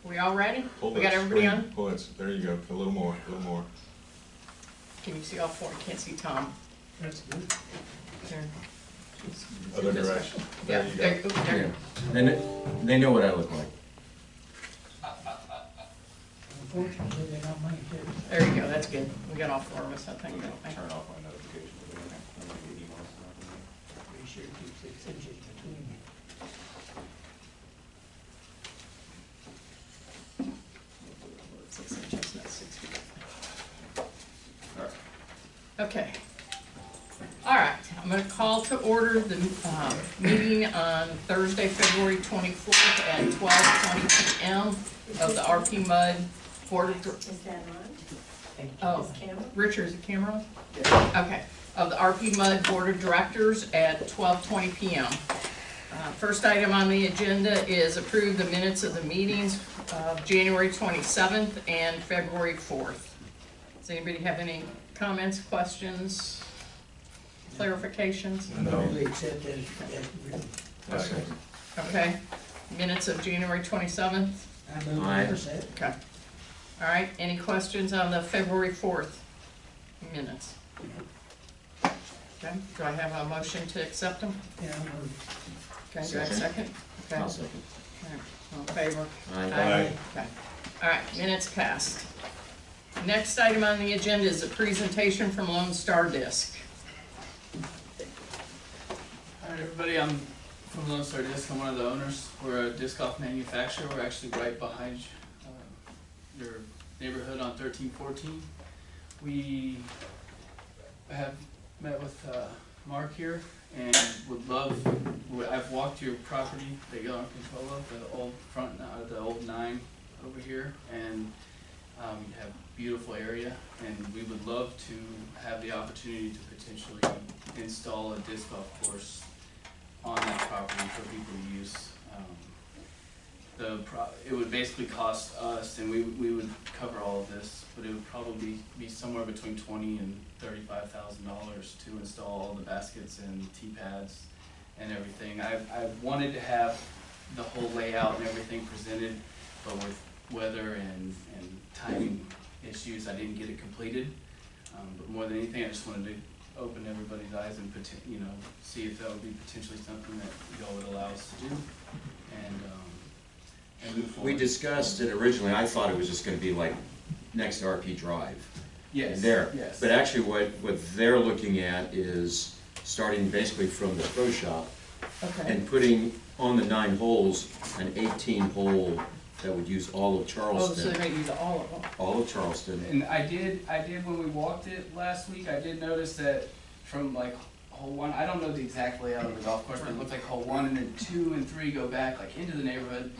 We all ready? Pull We got that everybody screen. on? Pull it. There you go. A little more. A little more. Can you see all four? You can't see Tom. That's good. There. Other direction. Yeah, There you go. there. They know what I look like. Unfortunately, they got mine too. There you go, that's good. We got all four of us, I think, don't we? Turn off my notifications. I'm gonna get emails and everything. Pretty sure it keeps 6 inches between. 6 inches, not 6 feet. Okay. All right, I'm gonna call to order the meeting on Thursday, February 24th at 12:20 p.m. of the RPMUD Board of Is that on? Oh, Is camera? Richard, is the camera on? Okay, of the RPMUD Board of Directors at 12:20 p.m. First item on the agenda is approve the minutes of the meetings of January 27th and February 4th. Does anybody have any comments, questions, clarifications? No. We accept as written. Okay. Okay, minutes of January 27th. I move Aye. we accept. Okay. All right, any questions on the February 4th minutes? Okay, do I have a motion to accept them? Yeah, I move. Okay, do I have a second? Okay, I'll all second. right, all in favor? Aye. Aye. Okay, all right, minutes passed. Next item on the agenda is a presentation from Lone Star Disc. Alright everybody, I'm from Lone Star Disc, I'm one of the owners. We're a disc golf manufacturer, we're actually right behind your neighborhood on 1314. We have met with Mark here and would love, I've walked your property that you're in control of, the old front, the old 9 over here, and you have a beautiful area, and we would love to have the opportunity to potentially install a disc golf course on that property for people to use. It would basically cost us, and we would cover all of this, but it would probably be somewhere between $20,000 and $35,000 to install all the baskets and tee pads and everything. I wanted to have the whole layout and everything presented, but with weather and timing issues, I didn't get it completed. But more than anything, I just wanted to open everybody's eyes and see if that would be potentially something that y'all would allow us to do, and move forward. We discussed it originally. I thought it was just going to be like next to RP Drive. Yes. There. Yes. But actually what they're looking at is starting basically from the pro shop Okay. and putting on the 9 holes an 18-hole that would use all of Oh, so Charleston. they may use all of them. All of Charleston. And I did when we walked it last week, I did notice that from like hole 1, I don't know the exact layout of the golf course, but it looked like hole 1 and then 2 and 3 go back like into the neighborhood.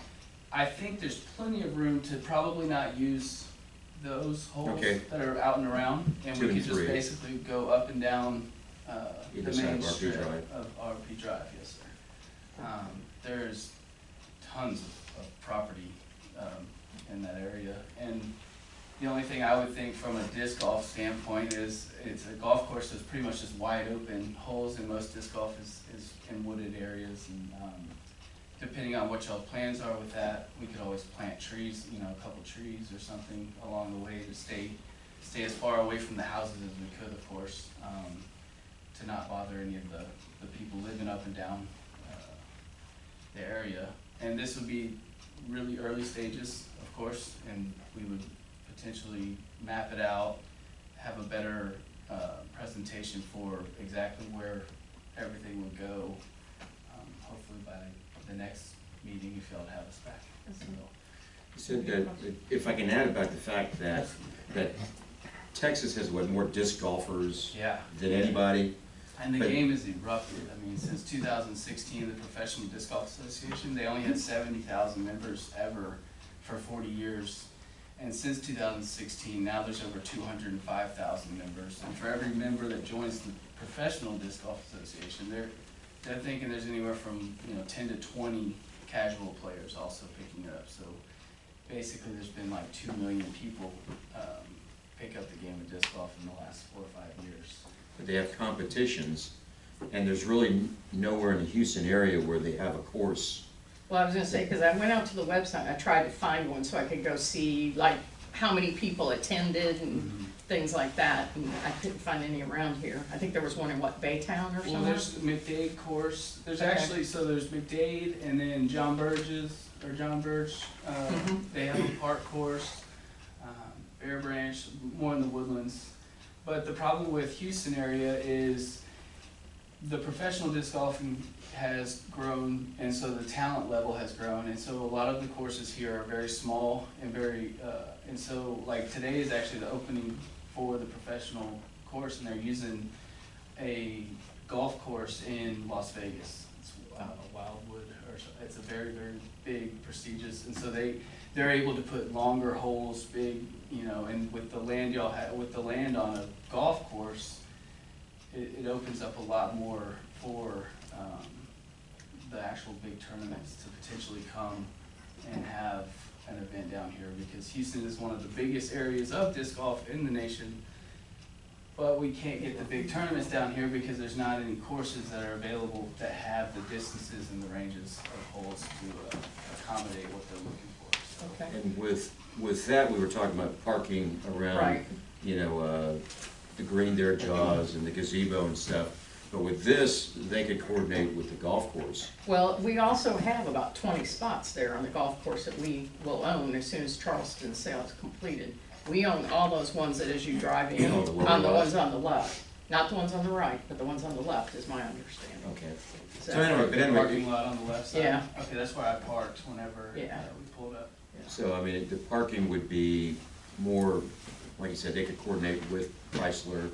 I think there's plenty of room to probably not use those holes Okay. that are out and around, and 2 we and could just 3. basically go up and down the Either side main of RP strip Drive. of RP Drive, yes sir. There's tons of property in that area, and the only thing I would think from a disc golf standpoint is it's a golf course that's pretty much just wide open holes, and most disc golf is in wooded areas, and depending on what y'all's plans are with that, we could always plant trees, a couple trees or something along the way to stay as far away from the houses as we could, of course, to not bother any of the people living up and down the area. And this would be really early stages, of course, and we would potentially map it out, have a better presentation for exactly where everything would go, hopefully by the next meeting if y'all have us back. So, You said that, if I can add about the fact that Texas has more disc golfers yeah. than anybody. And the But- game is erupted. I mean, since 2016, the Professional Disc Golf Association, they only had 70,000 members ever for 40 years. And since 2016, now there's over 205,000 members. And for every member that joins the Professional Disc Golf Association, they're thinking there's anywhere from 10 to 20 casual players also picking it up. So basically, there's been like 2 million people pick up the game of disc golf in the last 4 or 5 years. They have competitions, and there's really nowhere in the Houston area where they have a course Well, I was gonna say, because I went out to the website, and I tried to find one so I could go see, like, how many people attended and things like that, and I couldn't find any around here. I think there was one in, what, Baytown or Well, somewhere? there's the McDade course, there's Okay. actually, so there's McDade and then John Burge, they have a park course, Bear Branch, more in the woodlands. But the problem with Houston area is the professional disc golfing has grown, and so the talent level has grown, and so a lot of the courses here are very small and very, and so like today is actually the opening for the professional course, and they're using a golf course in Las Vegas. It's Wildwood, or it's a very, very big, prestigious, and so they're able to put longer holes, big, you know, and with the land y'all have, with the land on a golf course, it opens up a lot more for the actual big tournaments to potentially come and have an event down here, because Houston is one of the biggest areas of disc golf in the nation, but we can't get the big tournaments down here because there's not any courses that are available that have the distances and the ranges of holes to accommodate what they're looking for. So. Okay. And with that, we were talking about parking around, Right. you know, the green there, Jaws, and the gazebo and stuff. But with this, they could coordinate with the golf course. Well, we also have about 20 spots there on the golf course that we will own as soon as Charleston's sale is completed. We own all those ones that as you drive in, Oh, the lower on the left. ones on the left. Not the ones on the right, but the ones on the left is my understanding. Okay. So- So anyway, but The anyway, parking lot on the left side? Yeah. Okay, that's where I parked whenever Yeah. we pulled up. so I mean, the parking would be more, like you said, they could coordinate with Chrysler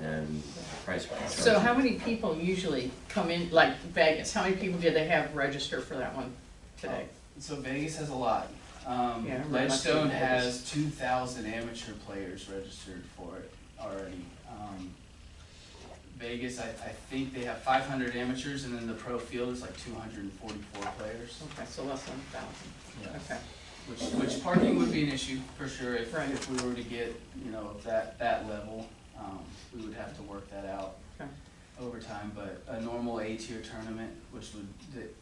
and Price. So how many people usually come in, like Vegas, how many people did they have register for that one today? So Vegas has a lot. Yeah, I remember Ledgestone Vegas. has 2,000 amateur players registered for it already. Vegas, I think they have 500 amateurs, and then the pro field is like 244 players. Okay, so less than 1,000, Yeah. okay. Which parking would be an issue for sure if, Right. if we were to get, you know, that level. We would have to work that out Okay. over time, but a normal A-tier tournament, which would,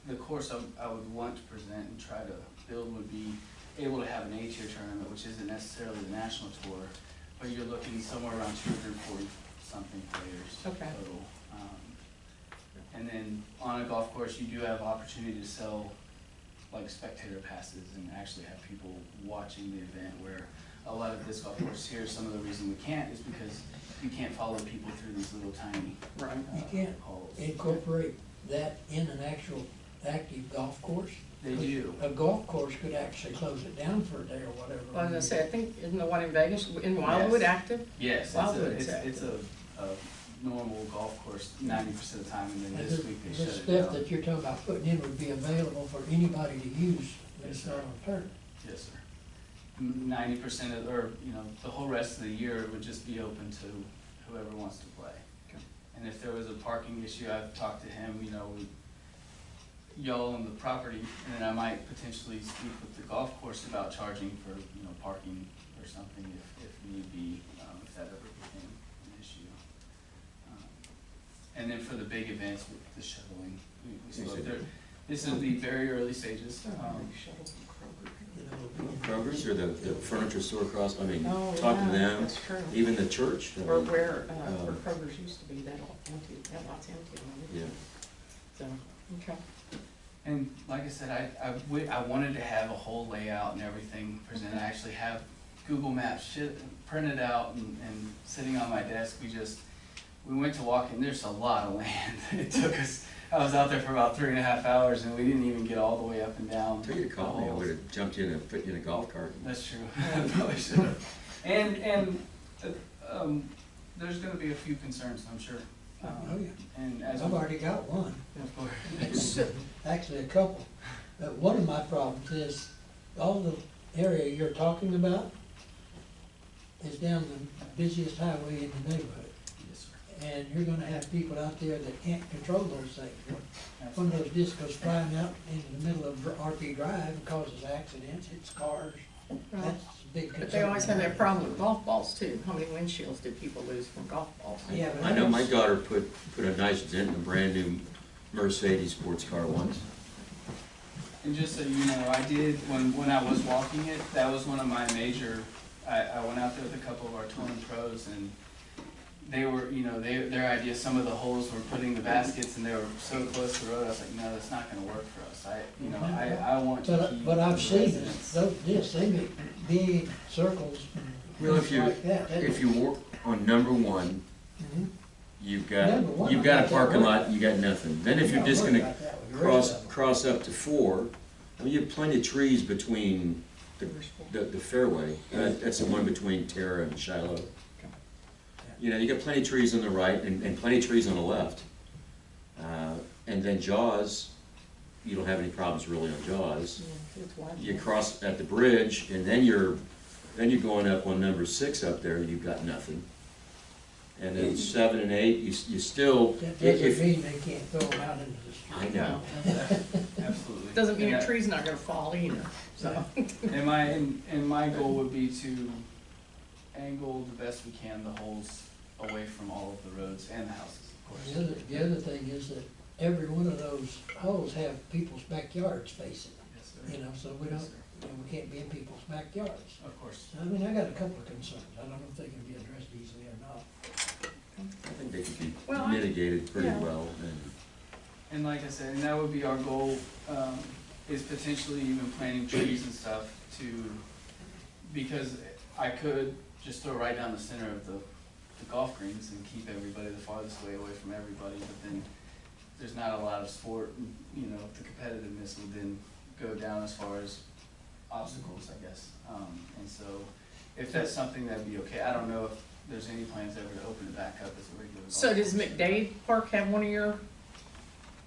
the course I would want to present and try to build would be able to have an A-tier tournament, which isn't necessarily the national tour, but you're looking somewhere around 240 something players Okay. total. And then on a golf course, you do have opportunity to sell like spectator passes and actually have people watching the event, where a lot of disc golf courses here, some of the reason we can't is because you can't follow people through these little tiny Right. You can't holes. incorporate that in an actual active golf course. They do. A golf course could actually close it down for a day or whatever. Well, I was gonna say, I think, isn't the one in Vegas, in Wildwood Yes. active? Yes, Wildwood it's is a normal golf course 90% of the time, and then And this week they the shut it stuff down. that you're talking about putting in would be available for anybody to use, but it's not on tournament. Yes, sir. 90% of, or, you know, the whole rest of the year it would just be open to whoever wants to play. Okay. And if there was a parking issue, I've talked to him, you know, y'all own the property, and then I might potentially speak with the golf course about charging for, you know, parking or something if need be, if that ever became an issue. And then for the big events with the shuttling, we spoke there, this is the very early stages. You know, Kroger's or the furniture store across, I mean, Oh, talk to yeah, them, that's true. even the church. I Or mean, where Kroger's used to be, that all empty, that lot's empty. Yeah. So, okay. And like I said, I wanted to have a whole layout and everything presented. I actually have Google Maps shit printed out and sitting on my desk. We went to walk in, there's a lot of land. It took us, I was out there for about 3.5 hours and we didn't even get all the way up and down. Until you called me, I the would holes. have jumped in and put you in a golf cart. That's true. I probably should have. And there's gonna be a few concerns, I'm sure. Oh, yeah. And as I've already got one, of course. actually a couple. But one of my problems is, all the area you're talking about is down the busiest highway in the neighborhood. Yes, sir. And you're gonna have people out there that can't control those things. One of those discs goes flying out into the middle of RP Drive and causes accidents, hits cars. That's a big concern. But they always have that problem with golf balls too. How many windshields did people lose from golf balls? Yeah, but I know my daughter put a nice dent in a brand new Mercedes sports car once. And just so you know, I did, when I was walking it, that was one of my major, I went out there with a couple of our touring pros, and they were, their idea, some of the holes were putting the baskets and they were so close to the road, I was like, no, that's not gonna work for us. I want to keep. But I've seen residents. this, they make big circles Well, and if things you, like that. if you work on number one, Mhm. you've Number got, one, you've got I a got that parking work. lot, you got nothing. Then if you're I'm just not worried gonna about that with the rest of them. cross up to 4, I mean, you have plenty of trees between the fairway. That's the one between Terra and Shiloh. You know, you got plenty of trees on the right and plenty of trees on the left. And then Jaws, you don't have any problems really on Jaws. You cross at the bridge, and then you're going up on number 6 up there, you've got nothing. And then 7 and 8, you still, That if, doesn't mean they can't throw them out into the street. I know. Absolutely. Doesn't mean And a that- tree's not gonna fall either, so. And my goal would be to angle the best we can the holes away from all of the roads and the houses, of course. The other thing is that every one of those holes have people's backyards facing, Yes, sir. so we don't, we can't be in people's backyards. Of course. I mean, I got a couple of concerns, I don't know if they can be addressed easily or not. I think they can be Well, mitigated pretty yeah. well. And like I said, and that would be our goal, is potentially even planting trees and stuff to, because I could just throw right down the center of the golf greens and keep everybody the farthest way away from everybody, but then there's not a lot of sport, and, the competitiveness would then go down as far as obstacles, I guess. And so, if that's something that'd be okay, I don't know if there's any plans ever to open it back up as a regular golf So does course. McDade Park have one of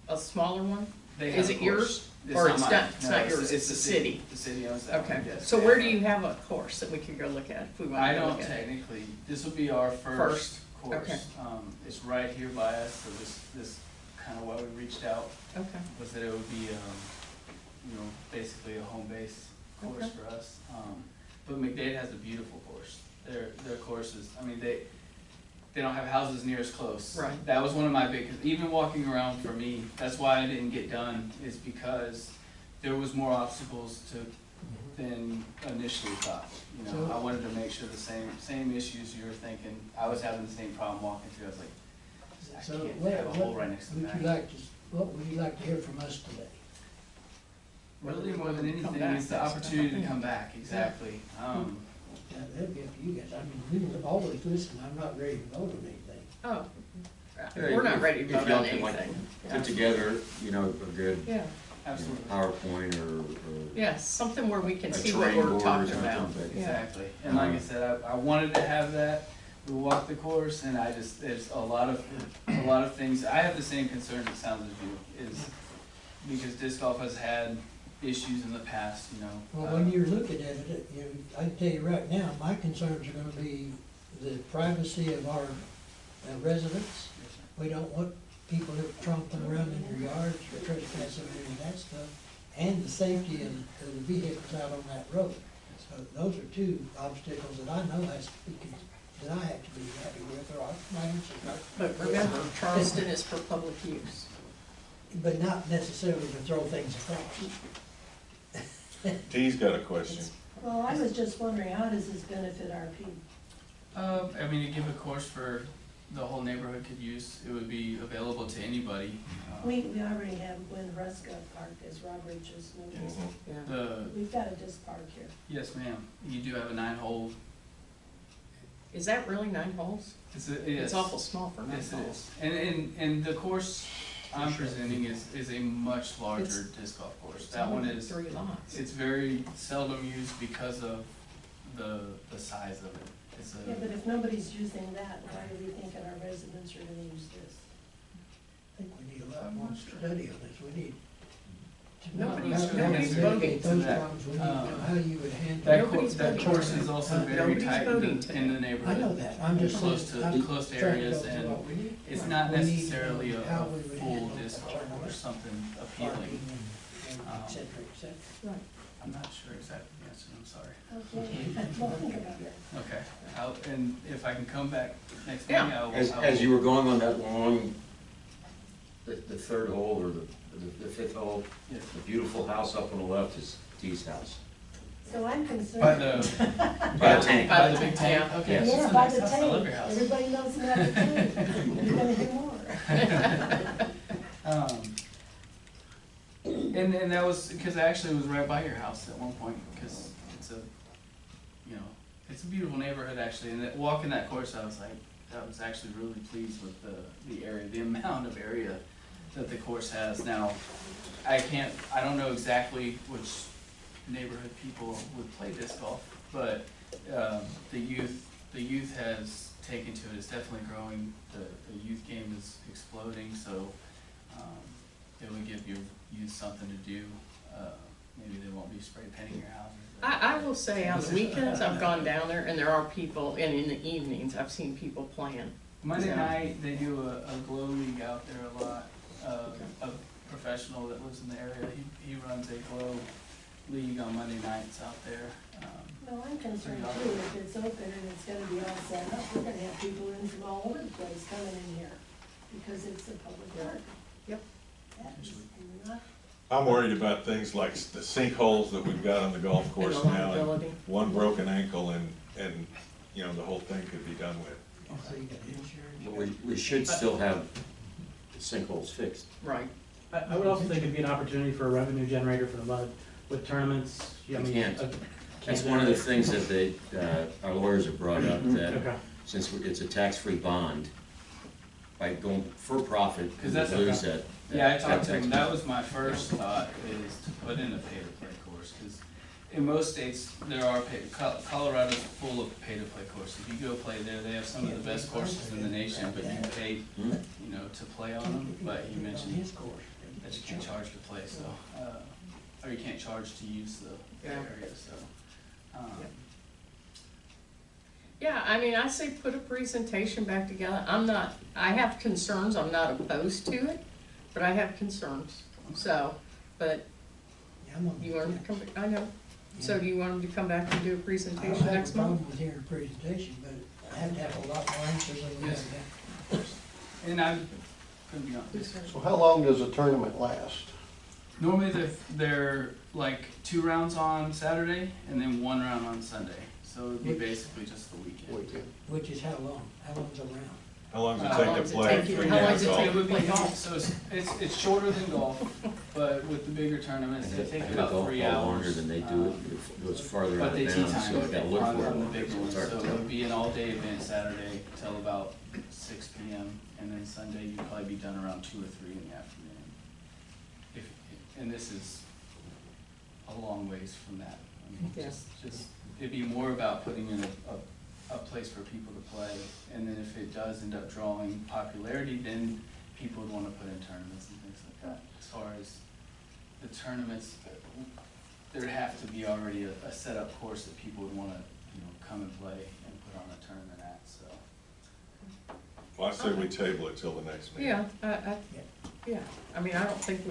a smaller one? They Is have it a yours? course. Or not it's mine. not- it's No, not yours, it's the city. The city owns that Okay, one, yes. so They where have do a- you have a course that we could go look at if we wanted I to don't look at it? technically, this will be our First. first course. Okay. It's right here by us, so this kind of why we reached out, Okay, was that it would be, basically a home base course Okay. for us. But McDade has a beautiful course. Their courses, I mean, they don't have houses near as close. Right. That was one of my big, even walking around for me, that's why I didn't get done, is because there was more obstacles than initially thought. So- I wanted to make sure the same issues you were thinking, I was having the same problem walking through, I was like, I So can't what, have a hole right next to the would back. you like to, what would you like to hear from us today? Really, more than Come anything, back is the next time. opportunity to come back, exactly. Yeah, that'd be up to you guys, I mean, we will always listen, I'm not ready to vote on anything. oh, Yeah, we're not if- ready to if vote y'all on can, like, anything. Put together, a good Yeah, Absolutely. PowerPoint or yeah, something where we can a see what terrain we're board or talking something, about. but- Yeah. Exactly, and like I said, I wanted to have that, we walked the course, and there's a lot of things, I have the same concerns, it sounds as you, is because disc golf has had issues in the past, Well, when you're looking at it, I can tell you right now, my concerns are gonna be the privacy of our residents. Yes, sir. We don't want people tromping around in your yards or trespassing and any of that stuff, and the safety of the vehicles out on that road. So those are two obstacles that I know that I have to be happy with, or my answer's not. But remember, Charleston is for public use. But not necessarily to throw things across. T's got a question. Well, I was just wondering, how does this benefit RP? I mean, to give a course for the whole neighborhood could use, it would be available to anybody. We already have Winnebago Park, as Robert just noticed. Mhm. The, We've got a disc park here. yes, ma'am, you do have a 9-hole, Is that really 9 holes? It's awful small for 9 Yes, it holes. is. And the course I'm presenting is a much larger disc golf course. That one is, 3 lots. it's very seldom used because of the size of it. It's Yeah, but a, if nobody's using that, why are we thinking our residents are gonna use this? I think we need a lot more study on this, we need to know Nobody's- how to nobody's mitigate voting those to that. problems, we need to know how you would handle. that Nobody's course voting. is also very Nobody's tight voting in today. the neighborhood. I know that, I'm just saying. Close to, I'm close to trying to areas, go through and what we need. it's Right. not We need to necessarily know a how we would full handle disc a golf tournament, course, something parking appealing. and et cetera, et cetera. Right. I'm not sure exactly the answer, I'm sorry. Okay, well, think about it. Okay, and if I can come back next Yeah. meeting, I will. As you were going on that long, the third hole or the the fifth hole, Yes. the beautiful house up on the left is Dee's house. So I'm concerned. By the, By the tank. by the big tank, Yeah. okay. Yes. so Yeah, it's a by nice the house. I love tank, your house. everybody knows about the tank, you're gonna hear more. And that was, because I actually was right by your house at one point, because it's a, you know, it's a beautiful neighborhood actually, and walking that course, I was actually really pleased with the area, the amount of area that the course has. Now, I don't know exactly which neighborhood people would play disc golf, but the youth has taken to it. It's definitely growing. The youth game is exploding, so it would give your youth something to do. Maybe they won't be spray painting your houses. I will say on the weekends, I've gone down there and there are people, and in the evenings, I've seen people playing. Monday Yeah. night, they do a glow league out there a lot. A professional that lives in the area, he runs a glow league on Monday nights out there. Well, I'm concerned too, if it's open and it's gonna be all set up, we're gonna have people in from all over the place coming in here, because it's a public park. Yep. That is not, I'm worried about things like the sinkholes that we've got on the golf course And the now, and liability. one broken ankle and, you know, the whole thing could be done with. So you got insurance. But we should still have the sinkholes fixed. Right. I would also think it'd be an opportunity for a revenue generator for the MUD with tournaments. I mean, Can't. can't That's one of the generate- things that our lawyers have brought up, that Okay. since it's a tax-free bond, by going for profit, we 'Cause that's lose okay. that. Yeah, I talked to tax him, that was my first thought, is to put in a pay-to-play course, because in most states, there are Colorado's full of pay-to-play courses. If you go play there, they have some of the best courses in the nation, but you pay, Hmm? you know, to play on them, but he mentioned His course. that you can't charge to play, so, or you can't charge to use the Yeah. area, so. Yeah, I mean, I say put a presentation back together. I have concerns, I'm not opposed to it, but I have concerns. So, but Yeah, I'm on you the want them to fence. come, I know. So do you want them to come back and do a I don't presentation have next a month? problem with hearing a presentation, but I have to have a lot more answers than we Yes. have now. And I'm gonna be honest, So how long does a tournament last? normally they're like 2 rounds on Saturday and then 1 round on Sunday, so it'd be Which- basically just the weekend. Weekend? Which is how long? How long's a round? How long does How it long take does to it play? take you- three how long rounds does it golf? take It would be Play golf, golf. so it's shorter than golf, but with the bigger tournaments, they I take had a about golf 3 ball hours. longer than they do it, it goes farther But out they of tee bounds, time so I gotta look on for the it. big So ones, it's hard so to it tell. would be an all-day event Saturday till about 6 p.m. and then Sunday you'd probably be done around 2 or 3 in the afternoon. And this is a long ways from that. I mean, Yeah. just, it'd be more about putting in a place for people to play, and then if it does end up drawing popularity, then people would wanna put in tournaments and things like that. As far as the tournaments, there'd have to be already a set-up course that people would wanna, you know, come and play and put on a tournament at, so. Well, I say we table it till the next meeting. Yeah, I mean, I don't think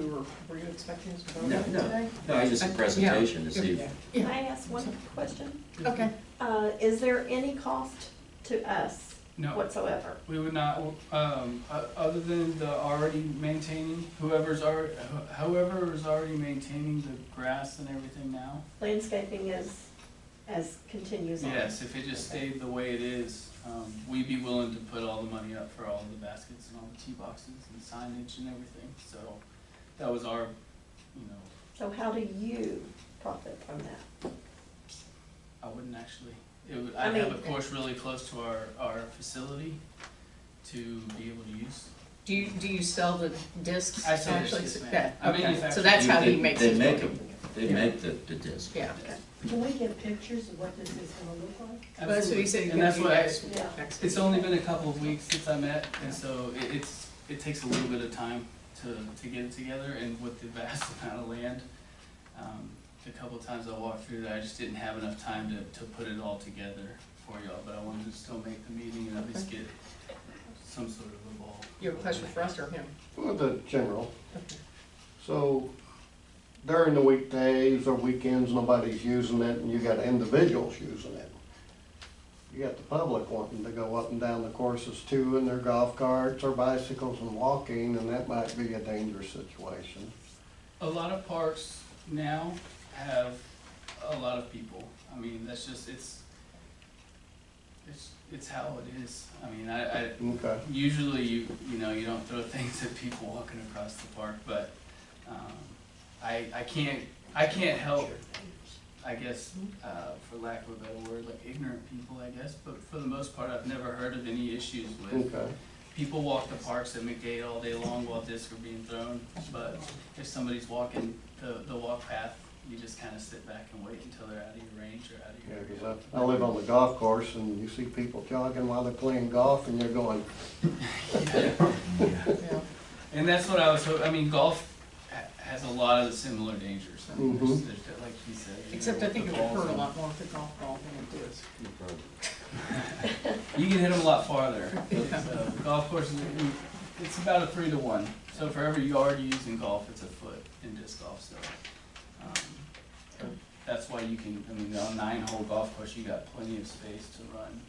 were you expecting us to vote No, on it no. today? No, it's just a presentation to see. Yeah. Can I ask one question? Okay, Is there any cost to us No, whatsoever? we would not, other than the already maintaining, however is already maintaining the grass and everything now. Landscaping is, as continues on? Yes, if it just stayed the way it is, we'd be willing to put all the money up for all the baskets and all the tee boxes and signage and everything, so that was our, you know, So how do you profit from that? I wouldn't actually, I I'd have a mean- course really close to our facility to be able to use. do you sell the discs? I sell the actually? discs, ma'am. Yeah, I okay, manufacture so that's how he They- makes they his make money. them. They make the disc. Yeah, can we get pictures of what this is gonna look like? well, that's what he said, he'd And that's give you what guys Yeah. next. It's only been a couple of weeks since I met, and so it takes a little bit of time to get it together, and with the vast amount of land, the couple of times I walked through there, I just didn't have enough time to put it all together for y'all, but I wanted to still make the meeting and at least get some sort of a ball. You have a question for us or him? Well, the general. Okay. So during the weekdays or weekends, nobody's using it and you got individuals using it. you got the public wanting to go up and down the courses too in their golf carts or bicycles and walking, and that might be a dangerous situation. A lot of parks now have a lot of people. I mean, that's just, it's how it is. I mean, I Okay. usually you know, you don't throw things at people walking across the park, but, I can't help, I guess, for lack of a better word, like ignorant people, I guess, but for the most part, I've never heard of any issues with. Okay. People walk the parks at McDade all day long while discs are being thrown, but if somebody's walking the walk path, you just kind of sit back and wait until they're out of your range or out of Yeah, your. 'cause I live on the golf course and you see people jogging while they're playing golf and you're going, Yeah. And that's what I was I mean, golf has a lot of the similar dangers. I mean, Mhm. there's, like you said. you Except know, I think the it would balls hurt a and- lot more with the golf ball than it is. You can hit them a lot farther. So the golf course, it's about a 3-to-1. So for every yard you use in golf, it's a foot in disc golf. So that's why you can, I mean, on a 9-hole golf course, you got plenty of space to run.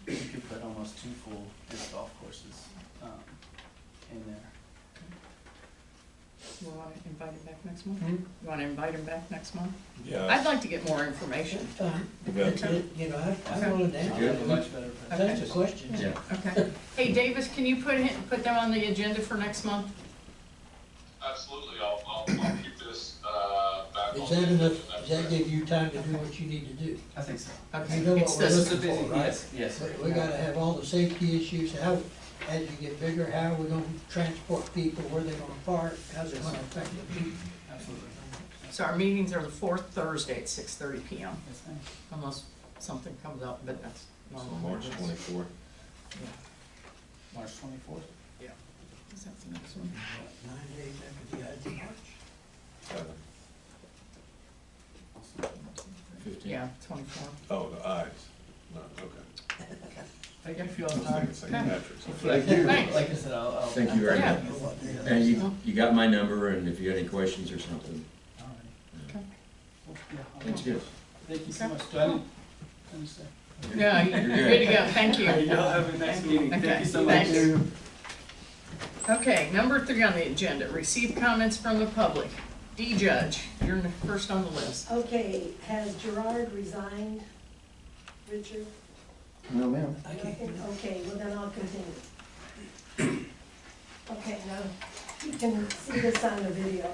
You could put almost 2 full disc golf courses in there. You want to invite him back next month? Hmm? You want to invite him back next month? Yeah. I'd like to get more information. You know, I wanted to I'll have a answer, much better that's a question. Yeah. Okay. Hey, Davis, can you put them on the agenda for next month? Absolutely, I'll keep this, back on. Is the that agenda enough, next does that week. give you time to do what you need to do? I think so. Okay. You know what It's we're the- This is a looking busy, for, right? yes, yes. We gotta have all the safety issues, how, as you get bigger, how are we gonna transport people, where they gonna park, how's it gonna affect the people? Absolutely. So our meetings are the fourth Thursday at 6:30 PM, Yes, ma'am. unless something comes up, but that's So normal. March 24th. Yeah. March 24th. Is that the next one? 9 days after the Ides of March. 15. Yeah, 24. Oh, the eyes. No, okay. Thank you for your I was time. thinking St. Patrick's. Thank you. Thanks. Like I said, I'll. Thank you very Yeah. much. And you got my number, and if you got any questions or something, All right. Okay. Well, yeah, I'll- that's good. Thank you so Okay. much. Do I need to say? Yeah, you're good to go, thank you. Y'all have a nice meeting. Thank Okay, you so much. thanks. Okay, number 3 on the agenda, receive comments from the public. D. Judge, you're first on the list. Okay, has Gerard resigned, Richard? No, ma'am. I can't hear that. Okay, well then I'll continue. Okay, now, you can see this on the video.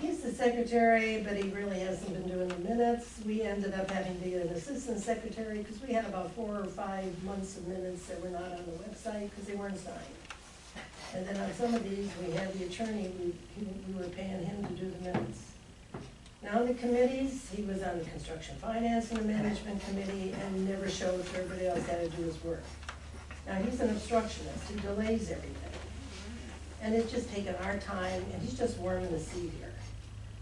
He's the secretary, but he really hasn't been doing the minutes. We ended up having to get an assistant secretary, because we had about 4 or 5 months of minutes that were not on the website, because they weren't signed. And then on some of these, we had the attorney, we were paying him to do the minutes. Now, in the committees, he was on the construction finance and the management committee, and never showed for everybody else how to do his work. Now, he's an obstructionist, he delays everything. And it's just taken our time, and he's just warming the seat here.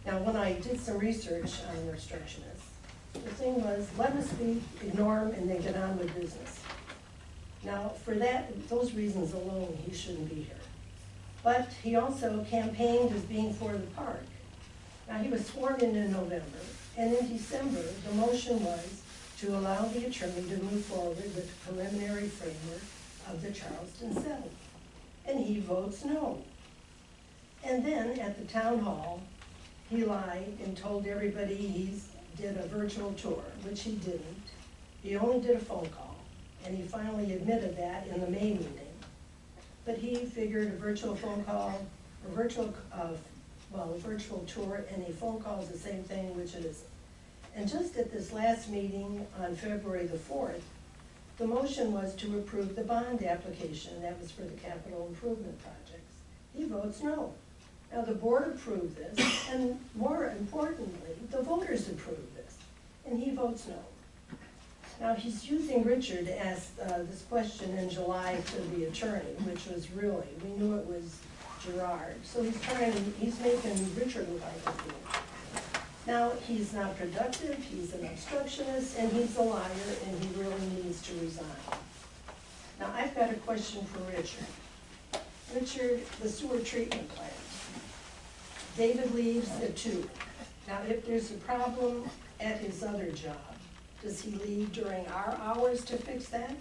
Now, when I did some research on an obstructionist, the thing was, let him speak, ignore him, and then get on with business. Now, for that, those reasons alone, he shouldn't be here. But he also campaigned as being for the park. Now, he was sworn in November, and in December, the motion was to allow the attorney to move forward with the preliminary framework of the Charleston settlement. And he votes no. And then at the town hall, he lied and told everybody he did a virtual tour, which he didn't. He only did a phone call, and he finally admitted that in the May meeting. But he figured a virtual phone call, a virtual tour and a phone call is the same thing, which it isn't. And just at this last meeting on February the 4th, the motion was to approve the bond application, that was for the capital improvement projects. He votes no. Now, the board approved this, and more importantly, the voters approved this, and he votes no. Now, he's using Richard to ask this question in July to the attorney, which was really, we knew it was Gerard. So he's making Richard look like a fool. Now, he's not productive, he's an obstructionist, and he's a liar, and he really needs to resign. Now, I've got a question for Richard. Richard, the sewer treatment plant. David leaves at 2. Now, if there's a problem at his other job, does he leave during our hours to fix that?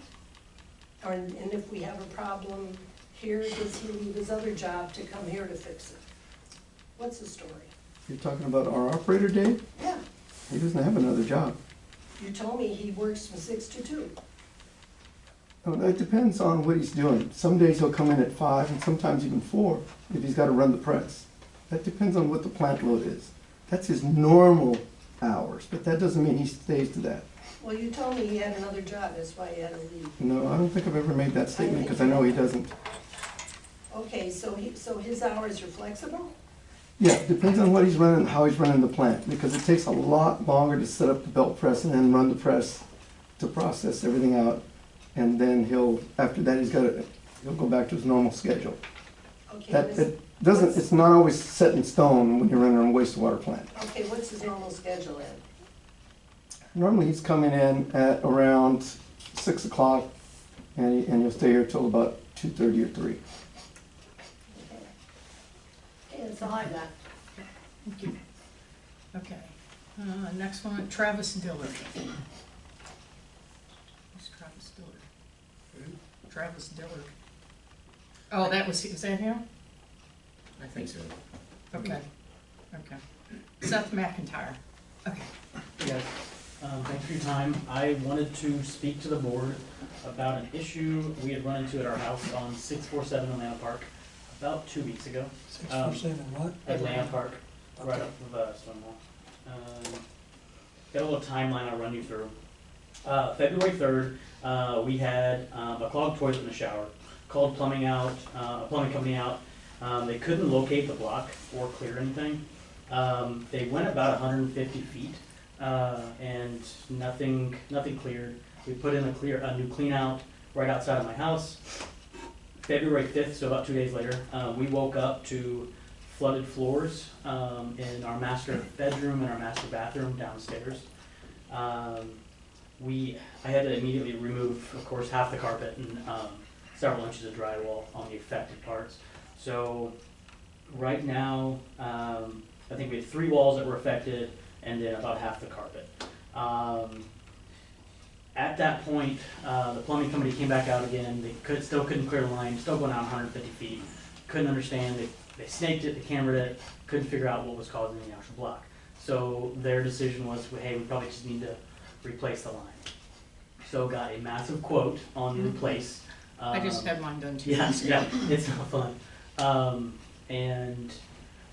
Or, and if we have a problem here, does he leave his other job to come here to fix it? What's the story? You're talking about our operator, Dave? Yeah, He doesn't have another job. you told me he works from 6 to 2. Oh, that depends on what he's doing. Some days he'll come in at 5 and sometimes even 4 if he's got to run the press. That depends on what the plant load is. That's his normal hours, but that doesn't mean he stays to that. Well, you told me he had another job, that's why he had to leave. No, I don't think I've ever made that statement because I know he doesn't. Okay, so his hours are flexible? Yeah, it depends on what he's running, how he's running the plant, because it takes a lot longer to set up the belt press and then run the press to process everything out. And then after that, he'll go back to his normal schedule. Okay, It's not always set in stone when you're running a wastewater plant. okay, what's his normal schedule then? Normally, he's coming in at around 6 o'clock, and he'll stay here till about 2:30 or 3. Okay, that's all I got. Thank you. Okay, next one, Travis Dillard. Who's Travis Dillard? Travis Dillard. Oh, is that him? I think so. Okay, okay. Seth McIntyre. Okay. Yes, thanks for your time. I wanted to speak to the board about an issue we had run into at our house on 647 Atlanta Park about 2 weeks ago. 647 what? Atlanta Park, right Okay. up of Stonewall. Got a little timeline I'll run you through. February 3rd, we had a clogged toilet in the shower. Called plumbing out, a plumbing company out. They couldn't locate the block or clear anything. They went about 150 feet, and nothing cleared. We put in a new clean out right outside of my house. February 5th, so about 2 days later, we woke up to flooded floors in our master bedroom and our master bathroom downstairs. I had to immediately remove, of course, half the carpet and several inches of drywall on the affected parts. So right now, I think we had 3 walls that were affected and then about half the carpet. At that point, the plumbing company came back out again. They still couldn't clear the line, still going out 150 feet. Couldn't understand. They snaked it, they cambered it, couldn't figure out what was causing the actual block. So their decision was, hey, we probably just need to replace the line. So got a massive quote on the replace. I just had mine done too. Yeah, it's not fun.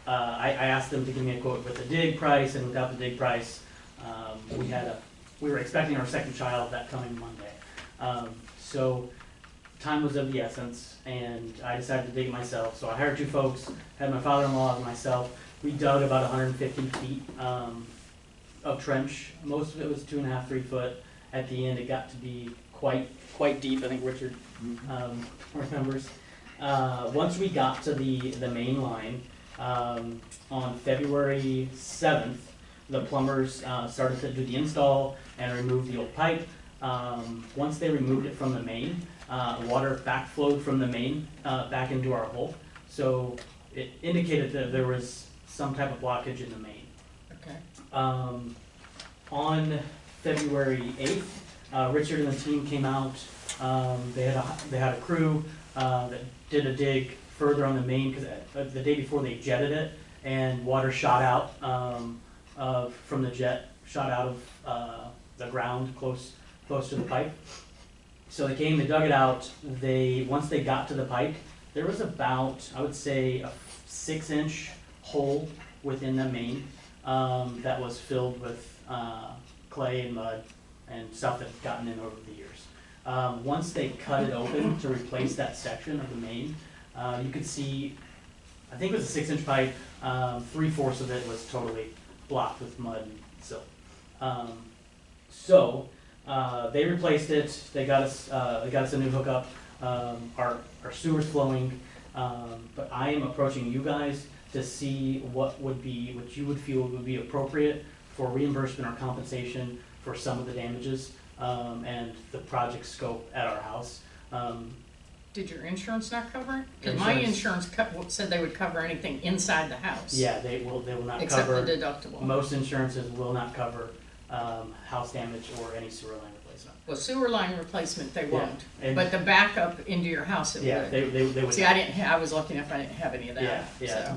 I asked them to give me a quote with the dig price and without the dig price. We were expecting our second child that coming Monday. So time was of the essence, and I decided to dig it myself. So I hired 2 folks, had my father-in-law and myself. We dug about 150 feet of trench. Most of it was 2.5, 3 foot. At the end, it got to be quite deep. I think Richard remembers. Once we got to the main line, on February 7th, the plumbers started to do the install and remove the old pipe. Once they removed it from the main, water backflowed from the main back into our hole. So it indicated that there was some type of blockage in the main. Okay. On February 8th, Richard and the team came out. They had a crew that did a dig further on the main because the day before they jetted it and water shot out from the jet, shot out of the ground close to the pipe. So they came, they dug it out. Once they got to the pipe, there was about, I would say, a 6-inch hole within the main that was filled with clay and mud and stuff that had gotten in over the years. Once they cut it open to replace that section of the main, you could see, I think it was a 6-inch pipe, 3/4 of it was totally blocked with mud and silt. So they replaced it. They got us a new hookup. Our sewer's flowing, but I am approaching you guys to see what you would feel would be appropriate for reimbursement or compensation for some of the damages and the project scope at our house. Did your insurance not cover it? Because my insurance said they would cover anything inside the house. Yeah, they will not except cover. the deductible. Most insurances will not cover house damage or any sewer line replacement. Well, sewer line replacement, they Yeah, won't, and- but the backup into your house, it Yeah, would. they would. See, I was looking if I didn't have any of Yeah, that, yeah, so.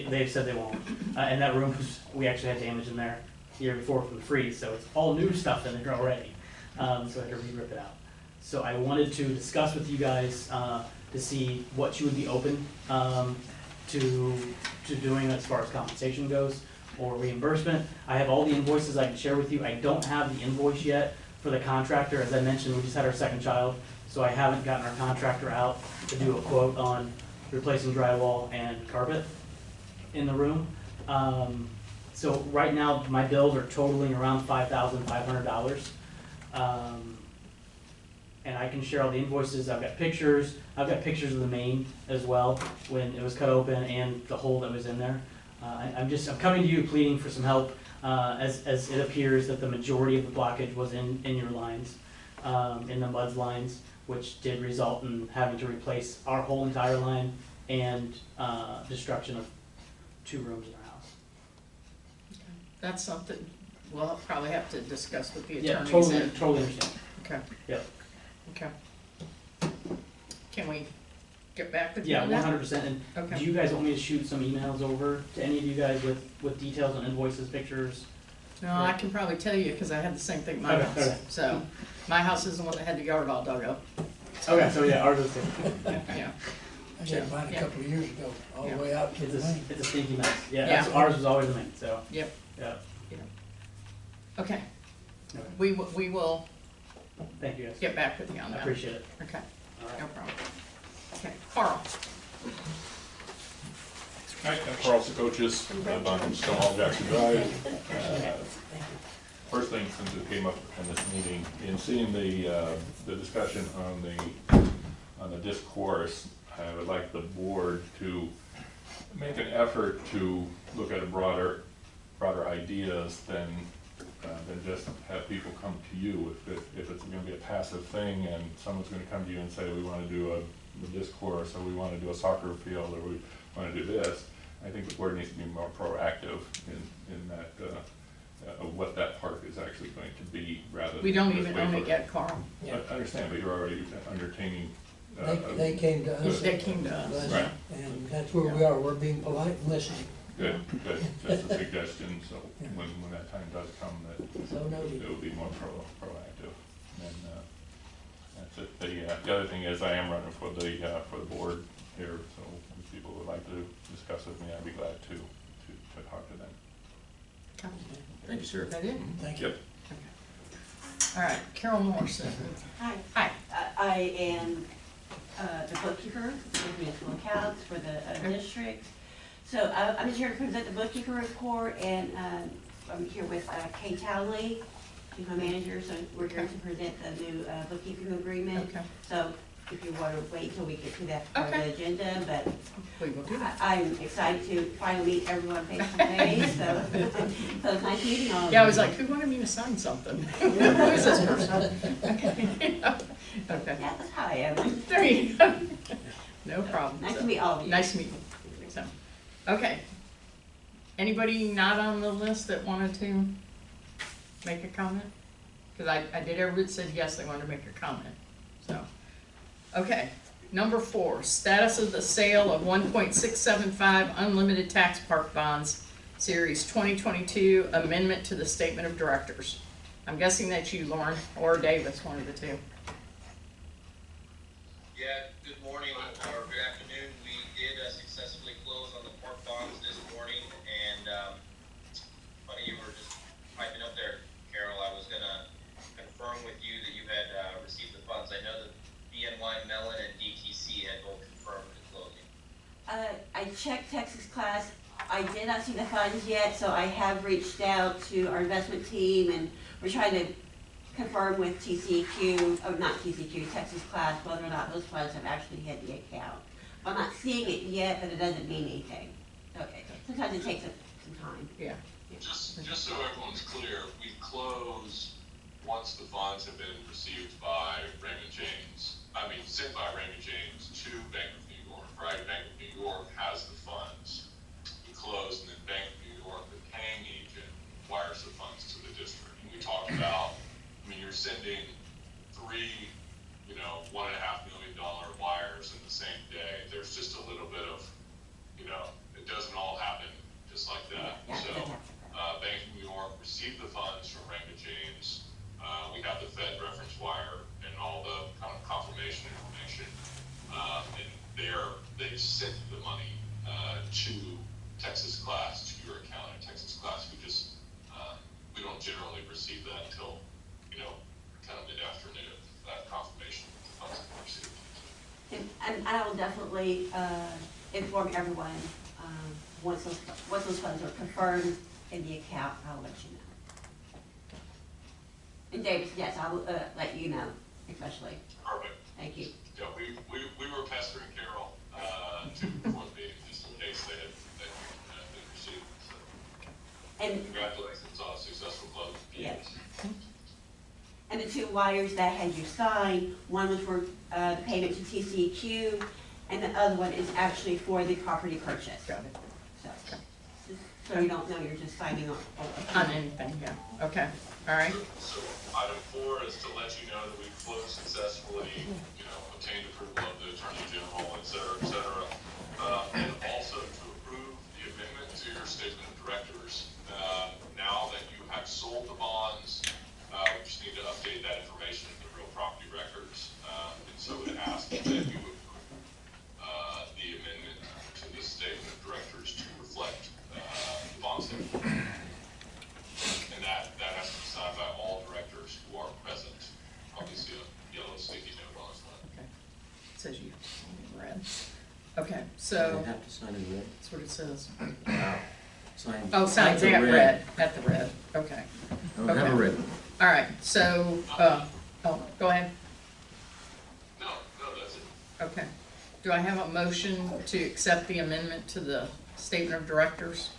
they've said they won't. And that room, we actually had damage in there the year before from the freeze, so it's all new stuff in there already. So I had to re-rip it out. So I wanted to discuss with you guys, to see what you would be open, to doing as far as compensation goes or reimbursement. I have all the invoices I can share with you. I don't have the invoice yet for the contractor. As I mentioned, we just had our second child, so I haven't gotten our contractor out to do a quote on replacing drywall and carpet in the room. So right now, my bills are totaling around $5,500. And I can share all the invoices. I've got pictures of the main as well, when it was cut open and the hole that was in there. I'm coming to you pleading for some help, as it appears that the majority of the blockage was in your lines, in the MUD's lines, which did result in having to replace our whole entire line and destruction of 2 rooms in our house. That's something we'll probably have to discuss with the Yeah, attorneys. totally understand. Okay. Yep. Okay. Can we get back with you Yeah, on that? 100%. And Okay. do you guys want me to shoot some emails over to any of you guys with details on invoices, pictures? No, I can probably tell you, because I had the same thing in my Okay, house. okay. So, my house is the one that had the yard all dug up. Okay, so yeah, ours is too. Yeah. I did mine a Yeah. couple of years ago, all Yeah. the way out to the main. It's a stinky mess. Yeah, Yeah. ours was always the main, so. Yep. Yeah. Okay. Okay. We will Thank you guys. get back with you on I that. appreciate it. Okay, All right. no problem. Okay, Carl. Hi, I'm Carl Coaches, live on Stonewall Jackson Drive. First thing, since it came up in this meeting, in seeing the discussion on the discourse, I would like the board to make an effort to look at a broader ideas than just have people come to you. If it's gonna be a passive thing and someone's gonna come to you and say, we wanna do a discourse, or we wanna do a soccer field, or we wanna do this, I think the board needs to be more proactive in that, of what that park is actually going to be, rather than. We don't just even wait own for it yet, Carl. I understand, but you're already entertaining. They came to us. They came to us. Right. And that's where we are, we're being polite and listening. Good, just a suggestion, so when that time does come, that So noted. it will be more proactive. And that's it. The other thing is, I am running for the board here, so if people would like to discuss with me, I'd be glad to talk to them. Okay. Thank you, sir. Is that it? Thank you. Yep. All right, Carol Morrison. Hi. Hi. I am the bookkeeper with municipal accounts for the district. So I'm here to present the bookkeeper report, and I'm here with Kay Townley. She's my manager, so we're here to present the new bookkeeping agreement. Okay. So if you want to wait till we get to that part of Okay. the agenda, but We will do that. I'm excited to finally meet everyone face to face, so so it's nice meeting all of you. Yeah, I was like, who wanted me to sign something? Who is this person? Okay. Okay. Yeah, that's how I am. There you go. No problem. Nice to meet all of you. Nice to meet you. So, okay. Anybody not on the list that wanted to make a comment? Because I did, everybody said yes, they wanted to make a comment, so. Okay, number 4, status of the sale of 1.675 unlimited tax park bonds, series 2022, amendment to the statement of directors. I'm guessing that's you, Lauren, or Davis, one of the two. Yeah, good morning or good afternoon. We did successfully close on the park bonds this morning, and funny you were just piping up there, Carol. I was gonna confirm with you that you had received the funds. I know that BNY Mellon and DTC had both confirmed the closing. I checked Texas Class. I did not see the funds yet, so I have reached out to our investment team, and we're trying to confirm with Texas Class, whether or not those funds have actually hit the account. I'm not seeing it yet, but it doesn't mean anything. Okay, sometimes it takes some time. Yeah. Just so everyone's clear, we close once the funds have been received by sent by Raymond James to Bank of New York, right? Bank of New York has the funds. We close, and then Bank of New York, the paying agent, wires the funds to the district. And we sending three, $1.5 million wires in the same day, there's just a little bit of, it doesn't all happen just like that. So, Bank of New York received the funds from Raymond James. We have the Fed reference wire and all the kind of confirmation information. And they've sent the money to Texas Class, to your account at Texas Class. We don't generally receive that until, kind of mid-afternoon, that confirmation that the funds have been received. And I will definitely inform everyone, once those funds are confirmed in the account, I'll let you know. And David, yes, I will let you know, especially. Perfect. Thank you. Yeah, we were pestering Carol before the meeting, just in case they had been received. So. And Congratulations on a successful close. yes. And the two wires that had you sign, one was for the payment to TCEQ, and the other one is actually for the property purchase. Got it. So you don't know, you're just signing on. On anything, yeah, okay, all right. So item 4 is to let you know that we've closed successfully, obtained approval of the Attorney General, et cetera, and also to approve the amendment to your statement of directors. Now that you have sold the bonds, we just need to update that information in the real property records. And so it asks that you approve the amendment to the statement of directors to reflect the bond statement. And that has to be signed by all directors who are present. Obviously, a yellow sticky note on this one. Okay. It says you in red. Okay, They so, have to sign in red. that's what it says. Sign. Oh, signs the at red, at the red, okay. I don't have a red. All right, so, go ahead. No, that's it. Okay. Do I have a motion to accept the amendment to the statement of directors?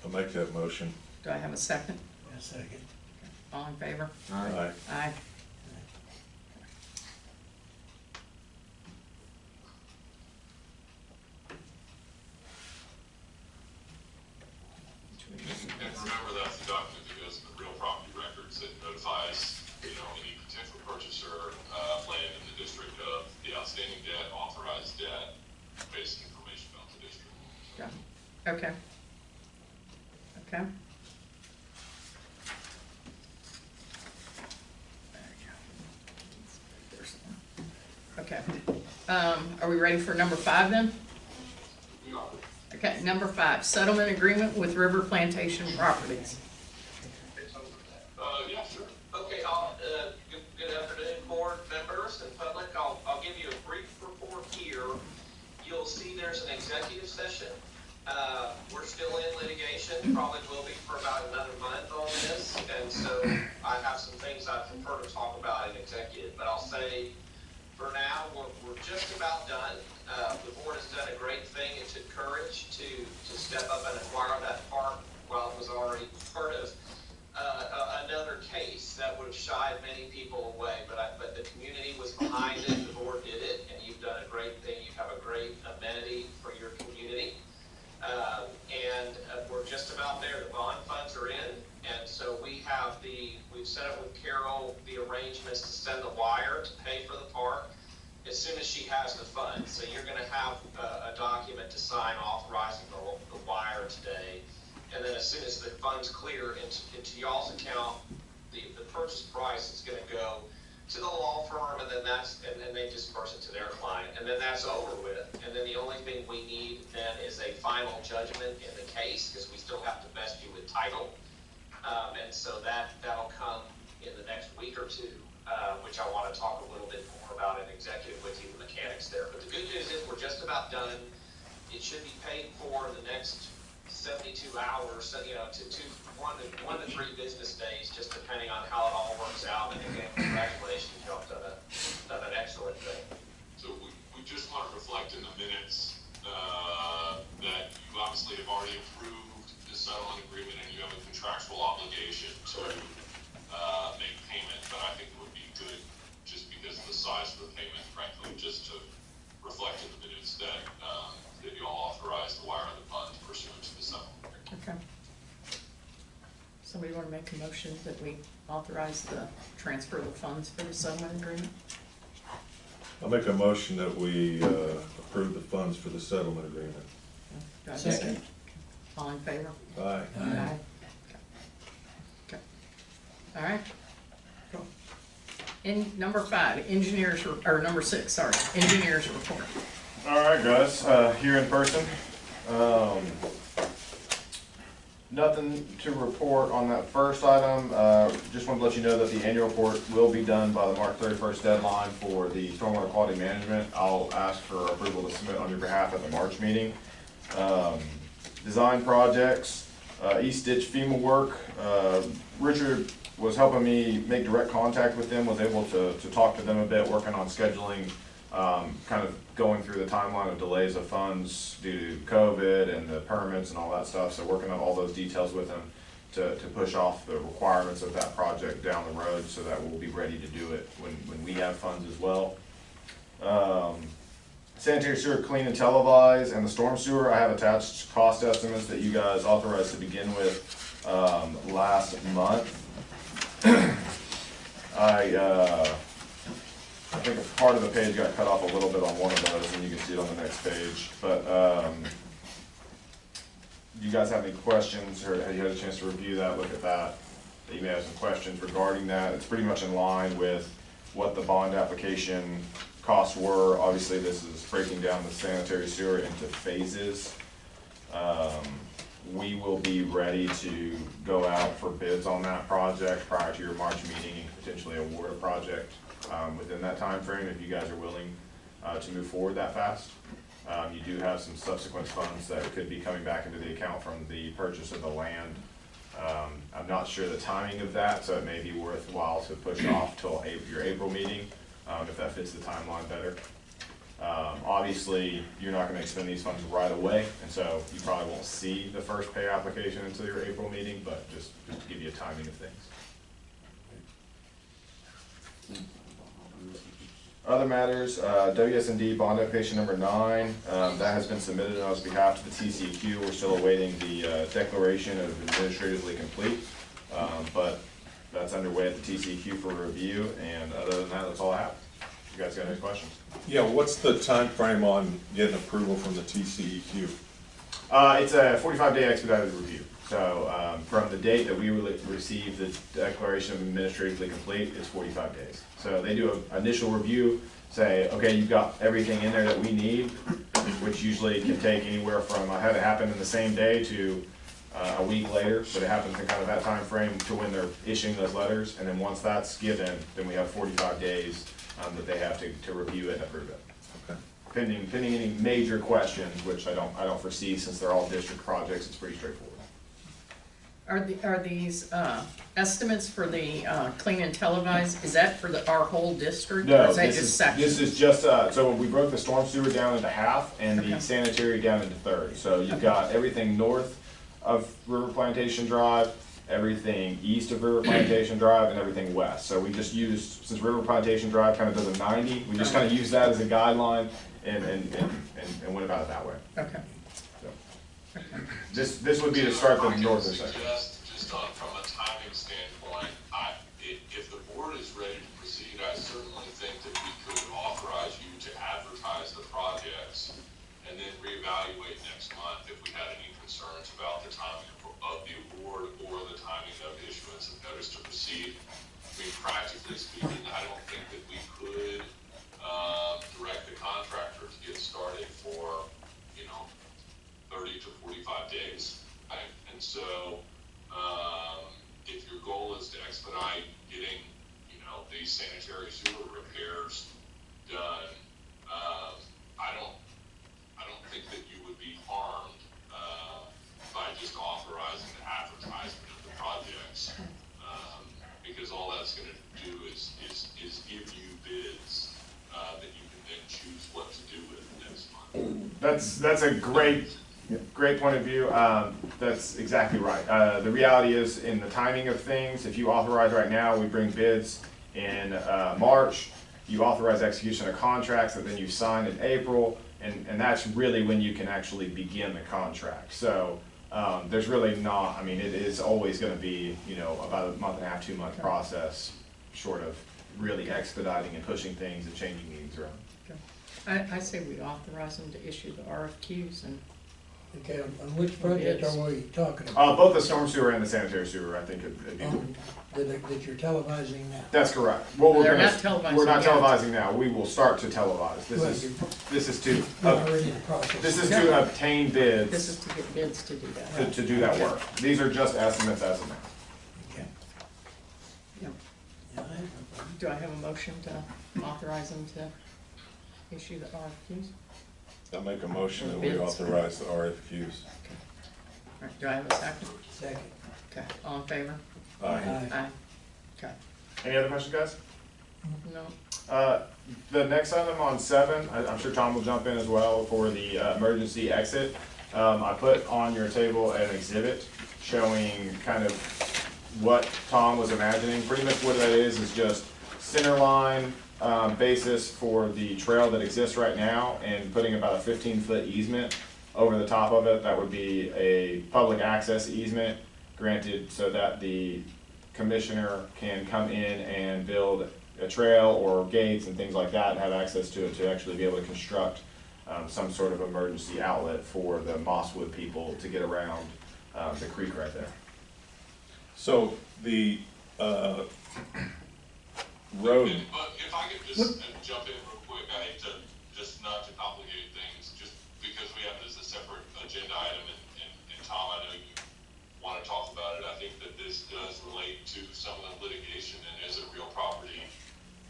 I'll make that motion. Do I have a second? A second. All in favor? Aye. Aye. And remember, that's the document that goes in the real property records that notifies, any potential purchaser, land in the district of the outstanding debt, authorized debt, basic information about the district. Yeah. Okay. Okay. Okay. Are we ready for number 5 then? We are. Okay, number 5, settlement agreement with River Plantation Properties. Yeah, sure. Okay, good afternoon, board members and public. I'll give you a brief report here. You'll see there's an executive session. We're still in litigation, probably will be for about another month on this. And so I have some things I prefer to talk about in executive, but I'll say for now, we're just about done. The board has done a great thing. It took courage to step up and acquire that park while it was already part of another case that would have shied many people away, but the community was behind it, the board did it, and you've done a great thing. You have a great amenity for your community. And we're just about there. The bond funds are in, and so we've set up with Carol the arrangements to send the wire to pay for the park as soon as she has the funds. So you're gonna have a document to sign authorizing the wire today. And then as soon as the funds clear into y'all's account, the purchase price is gonna go to the law firm, and then and they disperse it to their client, and then that's over with. And then the only thing we need then is a final judgment in the case, because we still have to vest you with title. And so that'll come in the next week or two, which I wanna talk a little bit more about in executive with you, the mechanics there. But the good news is we're just about done. It should be paid for in the next 72 hours, so, one to 3 business days, just depending on how it all works out. And again, congratulations, y'all have done an excellent thing. So we just want to reflect in the minutes that you obviously have already approved the settlement agreement and you have a contractual obligation to make payment, but I think it would be good, just because of the size of the payment, frankly, just to reflect in the minutes that you all authorized the wire of the funds pursuant to the settlement agreement. Okay. Somebody want to make a a motion that we authorize the transfer of the funds for the settlement agreement. I'll make a motion that we approve the funds for the settlement agreement. Do I have a second? All in favor? Aye. Aye. Okay. All right. Cool. In number 5, engineers, or number 6, sorry, engineers report. All right, guys, here in person. Nothing to report on that first item. Just wanted to let you know that the annual report will be done by the March 31st deadline for the stormwater quality management. I'll ask for approval to submit on your behalf at the March meeting. Design projects, East Ditch FEMA work. Richard was helping me make direct contact with them, was able to talk to them a bit, working on scheduling, kind of going through the timeline of delays of funds due to COVID and the permits and all that stuff. So working on all those details with them to push off the requirements of that project down the road so that we'll be ready to do it when we have funds as well. Sanitary sewer clean and televise, and the storm sewer, I have attached cost estimates that you guys authorized to begin with last month. I think a part of the page got cut off a little bit on one of those, and you can see it on the next page. But do you guys have any questions, or have you had a chance to review that, look at that? You may have some questions regarding that. It's pretty much in line with what the bond application costs were. Obviously, this is breaking down the sanitary sewer into phases. We will be ready to go out for bids on that project prior to your March meeting and potentially award a project within that time frame if you guys are willing to move forward that fast. You do have some subsequent funds that could be coming back into the account from the purchase of the land. I'm not sure the timing of that, so it may be worthwhile to push off till your April meeting if that fits the timeline better. Obviously, you're not going to expend these funds right away, and so you probably won't see the first pay application until your April meeting, but just to give you a timing of things. Other matters, WS&D bond application number 9, that has been submitted on his behalf to the TCEQ. We're still awaiting the declaration of administratively complete, but that's underway at the TCEQ for review, and other than that, that's all I have. You guys got any questions? Yeah, what's the time frame on getting approval from the TCEQ? It's a 45-day expedited review. So from the date that we receive the declaration of administratively complete, it's 45 days. So they do an initial review, say, okay, you've got everything in there that we need, which usually can take anywhere from, I had it happen in the same day to a week later, but it happens in kind of that time frame to when they're issuing those letters. And then once that's given, then we have 45 days that they have to review it and approve it. Okay. Pending any major questions, which I don't foresee since they're all district projects, it's pretty straightforward. Are these estimates for the clean and televise, is that for our whole district? No, or is that just sections? this is just, so we broke the storm sewer down into half and the sanitary down into thirds. So you've got everything north of River Plantation Drive, everything east of River Plantation Drive, and everything west. So we just used, since River Plantation Drive kind of does a 90, we just kind of used that as a guideline and went about it that way. Okay. This would be to start the northern section. Just from a timing standpoint, if the board is ready to proceed, I certainly think that we could authorize you to advertise the projects and then reevaluate next month if we had any concerns about the timing of the award or the timing of issuance of notice to proceed. I mean, practically speaking, I don't think that we could direct the contractor to get started for, 30 to 45 days. Right? And so, if your goal is to expedite getting, these sanitary sewer repairs done, I don't think that you would be harmed by just authorizing the advertisement of the projects, because all that's going to do is give you bids that you can then choose what to do with next month. That's a great point of view. That's exactly right. The reality is, in the timing of things, if you authorize right now, we bring bids in March, you authorize execution of contracts that then you sign in April, and that's really when you can actually begin the contract. So there's really not, I mean, it is always gonna be, about a month and a half, 2 month process, short of really expediting and pushing things and changing meetings around. I say we authorize them to issue the RFQs and, Okay, on which project are we talking about? Both the storm sewer and the sanitary sewer, I think it'd be. That you're televising now? That's correct. Well, They're not televising we're not yet. televising now. We will start to televise. This is to, You're already in the process. this is to obtain bids. this is to get bids to do that. To do that work. These are just estimates as of now. Okay. Yep. Yeah, I have no problem. Do I have a motion to authorize them to issue the RFQs? I make a motion that we Bids. authorize the RFQs. All right, do I have a second? Second. Okay, all in favor? Aye. Aye. Okay, Any other questions, guys? no, The next item on 7, I'm sure Tom will jump in as well for the emergency exit. I put on your table an exhibit showing kind of what Tom was imagining. Pretty much what that is just center line basis for the trail that exists right now and putting about a 15-foot easement over the top of it. That would be a public access easement granted so that the commissioner can come in and build a trail or gates and things like that and have access to it to actually be able to construct some sort of emergency outlet for the Mosswood people to get around the creek right there. So the, road, But if I could just jump in real quick, I hate to, just not to complicate things, just because we have this as a separate agenda item, and Tom, I know you wanna talk about it, I think that this does relate to some of the litigation and is a real property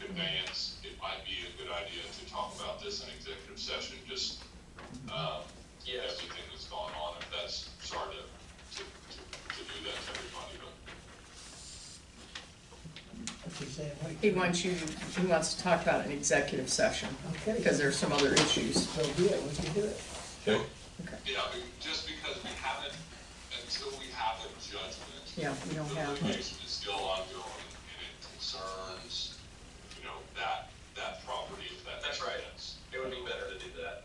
conveyance. It might be a good idea to talk about this in executive session, just, everything that's going on, if that's, sorry to do that to everybody, but. What's he saying? Wait. he wants to talk about an executive session, Okay. because there's some other issues. So be it, we can do it. okay, Yeah, I mean, just because we haven't, until we have a judgment. Yeah, we don't The have, litigation is still ongoing, and it concerns, that property, if that makes sense. It would be better to do that.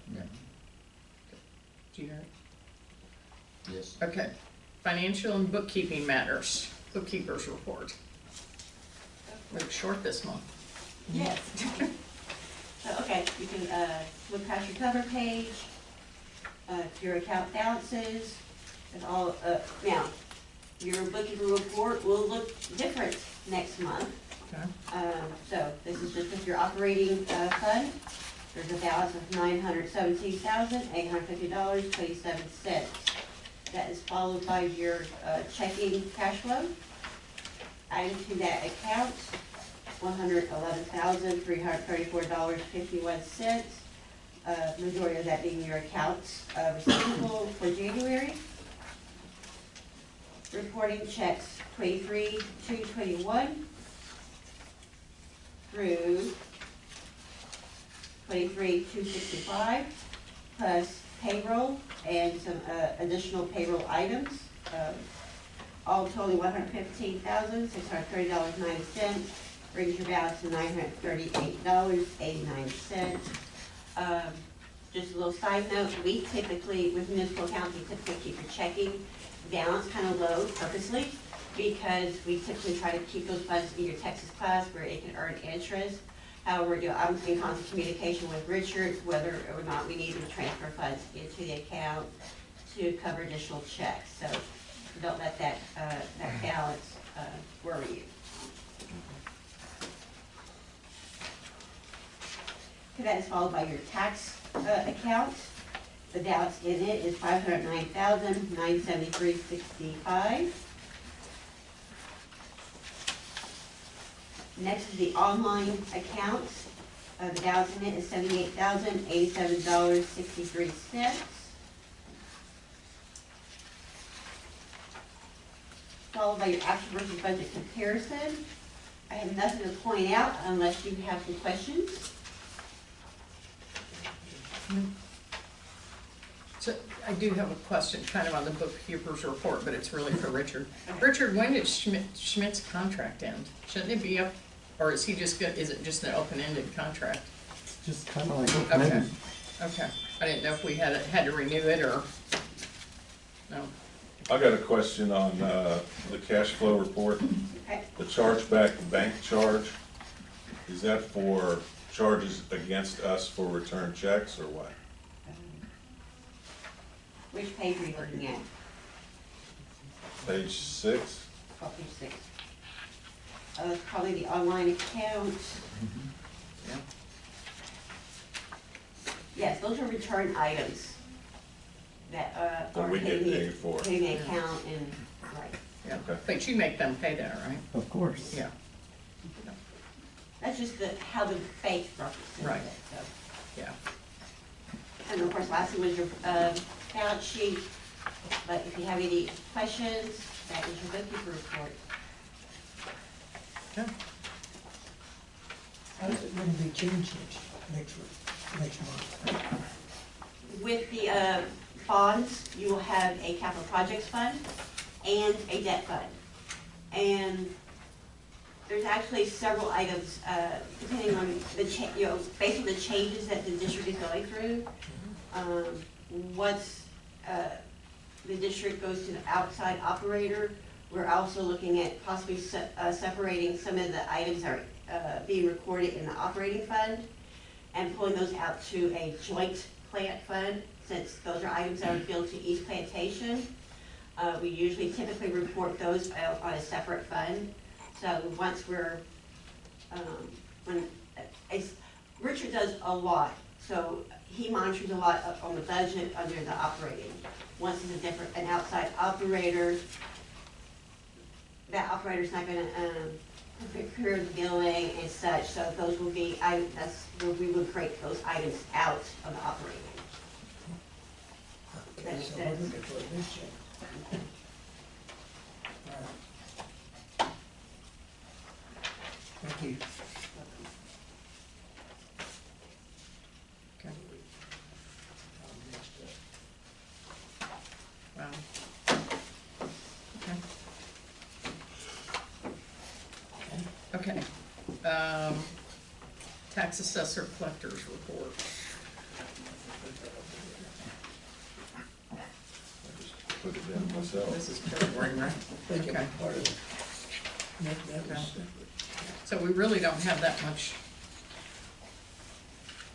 do you hear it? Yes. Okay, financial and bookkeeping matters, bookkeeper's report. We're short this month. Yes. So, okay, you can, look past your cover page, your account balances, and all, now, your bookkeeper report will look different next month. Okay. So, this is just with your operating, fund. There's a balance of $917,850.27. That is followed by your, checking cash flow. Added to that account, $111,334.51. Majority of that being your accounts receivable for January. Reporting checks 23/2/21 through 23/2/65, plus payroll and some additional payroll items. All totaling $115,630.90, brings your balance to $938.89. Just a little side note, we typically, with municipal accounts, we typically keep your checking balance kind of low purposely, because we typically try to keep those funds in your Texas class where it can earn interest. However, I'm in constant communication with Richard whether or not we need to transfer funds into the account to cover additional checks. So don't let that balance worry you. Okay, that is followed by your tax account. The balance in it is $509,973.65. Next is the online account. The balance in it is $78,087.63. Followed by your actual versus budget comparison. I have nothing to point out unless you have some questions. So I do have a question kind of on the bookkeeper's report, but it's really for Richard. Richard, when did Schmidt's contract end? Shouldn't it be up, or is he just is it just an open-ended contract? Just kind of like Okay, open-ended. okay. I didn't know if we had to renew it or, no. I got a question on, the cash flow report. The chargeback bank charge, is that for charges against us for return checks or what? Which page are you looking at? Page 6? Oh, page 6. It's probably the online account. Yeah. Yes, those are return items that That are we get hitting paid for. the account and, right. Yeah, Okay. but you make them pay that, right? Of course. Yeah, That's just how the bank represents it, Right. so. yeah. And of course, lastly was your balance sheet, but if you have any questions, that is your bookkeeper report. Yeah. How's it gonna be changed next month? With the bonds, you will have a capital projects fund and a debt fund. And there's actually several items, depending on the based on the changes that the district is going through. Once the district goes to the outside operator, we're also looking at possibly separating some of the items that are being recorded in the operating fund and pulling those out to a joint plant fund, since those are items that are billed to each plantation. We usually typically report those out on a separate fund. So once we're, Richard does a lot, so he monitors a lot on the budget under the operating. Once it's an outside operator, that operator's not gonna prepare the billing and such, so those will be, that's where we would break those items out of the operating. Okay, so we're looking for this check. All right. Thank you. Okay. Wow. Okay. Okay. Tax assessor collectors report. I just put it down myself. This is February, right? Thank you. Okay. Part of it. That was separate. So we really don't have that much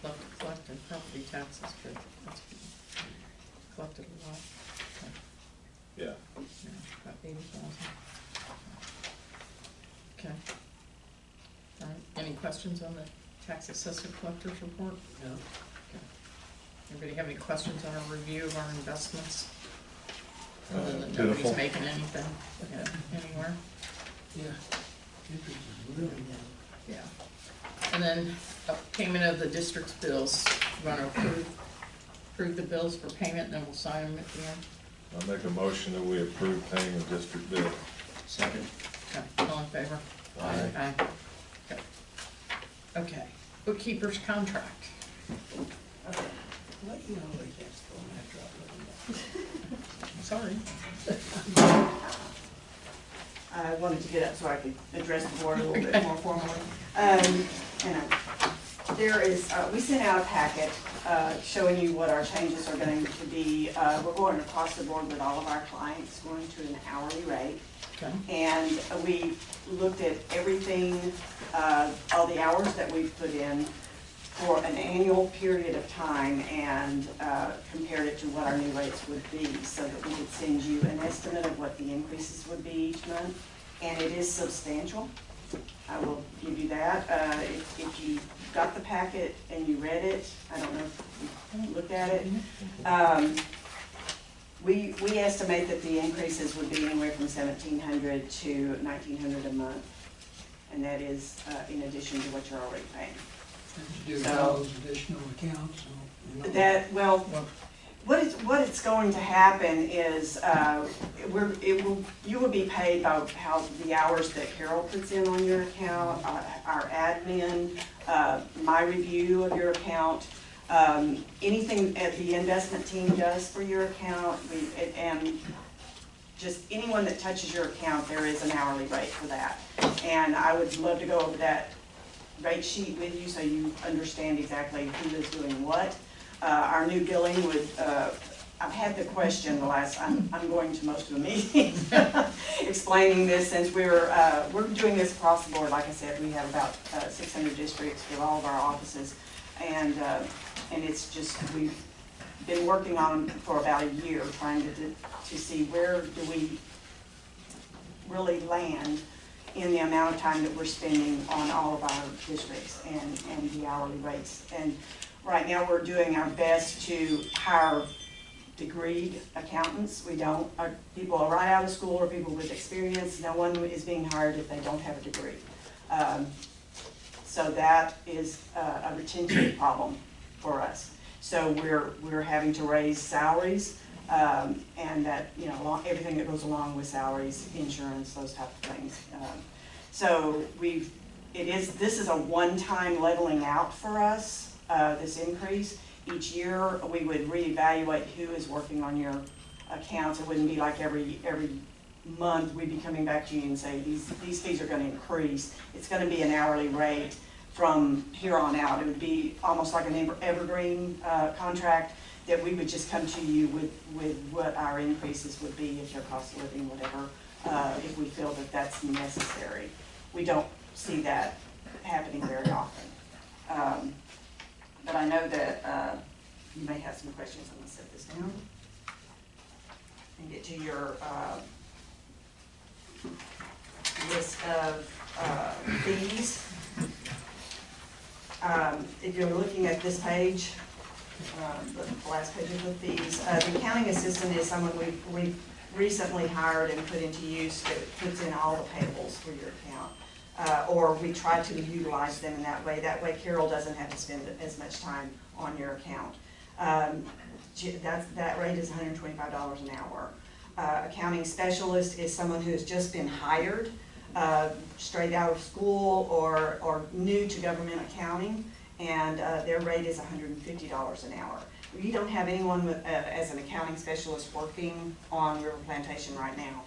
left to collect in property taxes, but that's collected a lot. Yeah. Yeah, about 80,000. Okay. All right, any questions on the tax assessor collectors report? No. Okay. Anybody have any questions on our review of our investments? Other than Beautiful. nobody's making anything, anywhere? Yeah. Interest is really down. Yeah. And then payment of the district's bills. You want to approve the bills for payment, and then we'll sign them at the end? I'll make a motion that we approve paying the district bill. Second. Okay, all in favor? Aye. Aye. Okay. Okay, bookkeeper's contract. What you always ask for after I look Sorry. I wanted to get up so I could address the board a little bit more formally. There is, we sent out a packet showing you what our changes are going to be. We're going across the board with all of our clients, going to an hourly rate. Okay. And we looked at everything, all the hours that we've put in for an annual period of time and compared it to what our new rates would be so that we could send you an estimate of what the increases would be each month. And it is substantial. I will give you that. If you got the packet and you read it, I don't know if you looked at it. We estimate that the increases would be anywhere from $1,700 to $1,900 a month. And that is in addition to what you're already paying. Do So- all those additional accounts? That, well, what it's going to happen is, you will be paid by how the hours that Carol puts in on your account, our admin, my review of your account, anything that the investment team does for your account, and just anyone that touches your account, there is an hourly rate for that. And I would love to go over that rate sheet with you so you understand exactly who is doing what. Our new billing would I've had the question the last, I'm going to most of the meetings, explaining this since we're doing this across the board. Like I said, we have about 600 districts with all of our offices, and it's just, we've been working on them for about a year, trying to see where do we really land in the amount of time that we're spending on all of our districts and the hourly rates. And right now, we're doing our best to hire degreed accountants. We don't, people are right out of school or people with experience. No one is being hired if they don't have a degree. So that is a retention problem for us. So we're having to raise salaries, and that, you know, everything that goes along with salaries, insurance, those type of things. So this is a one-time leveling out for us, this increase. Each year, we would reevaluate who is working on your accounts. It wouldn't be like every month we'd be coming back to you and say, these fees are gonna increase. It's gonna be an hourly rate from here on out. It would be almost like an evergreen contract that we would just come to you with what our increases would be if their cost of living, whatever, if we feel that that's necessary. We don't see that happening very often. But I know that you may have some questions. I'm going to set this down and get to your list of fees. If you're looking at this page, the last page of the fees, the accounting assistant is someone we've recently hired and put into use that puts in all the payables for your account. Or we try to utilize them in that way. That way Carol doesn't have to spend as much time on your account. That rate is $125 an hour. Accounting specialist is someone who has just been hired, straight out of school or new to government accounting, and their rate is $150 an hour. You don't have anyone as an accounting specialist working on River Plantation right now,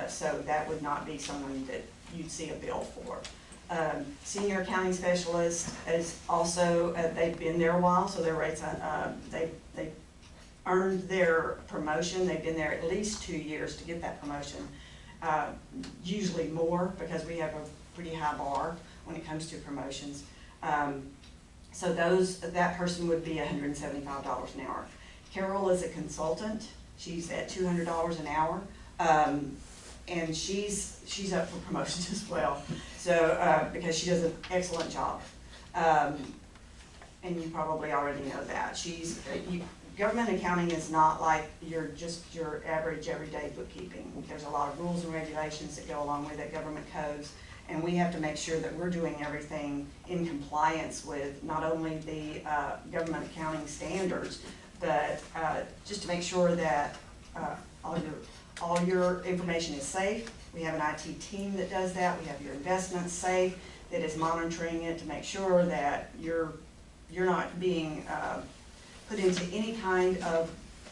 so that would not be someone that you'd see a bill for. Senior accounting specialist is also, they've been there a while, so their rates, they earned their promotion. They've been there at least 2 years to get that promotion. Usually more, because we have a pretty high bar when it comes to promotions. So that person would be $175 an hour. Carol is a consultant. She's at $200 an hour. And she's up for promotion as well, so because she does an excellent job, and you probably already know that. Government accounting is not like your average everyday bookkeeping. There's a lot of rules and regulations that go along with it, government codes, and we have to make sure that we're doing everything in compliance with not only the government accounting standards, but just to make sure that all your information is safe. We have an IT team that does that. We have your investments safe, that is monitoring it to make sure that you're not being put into any kind of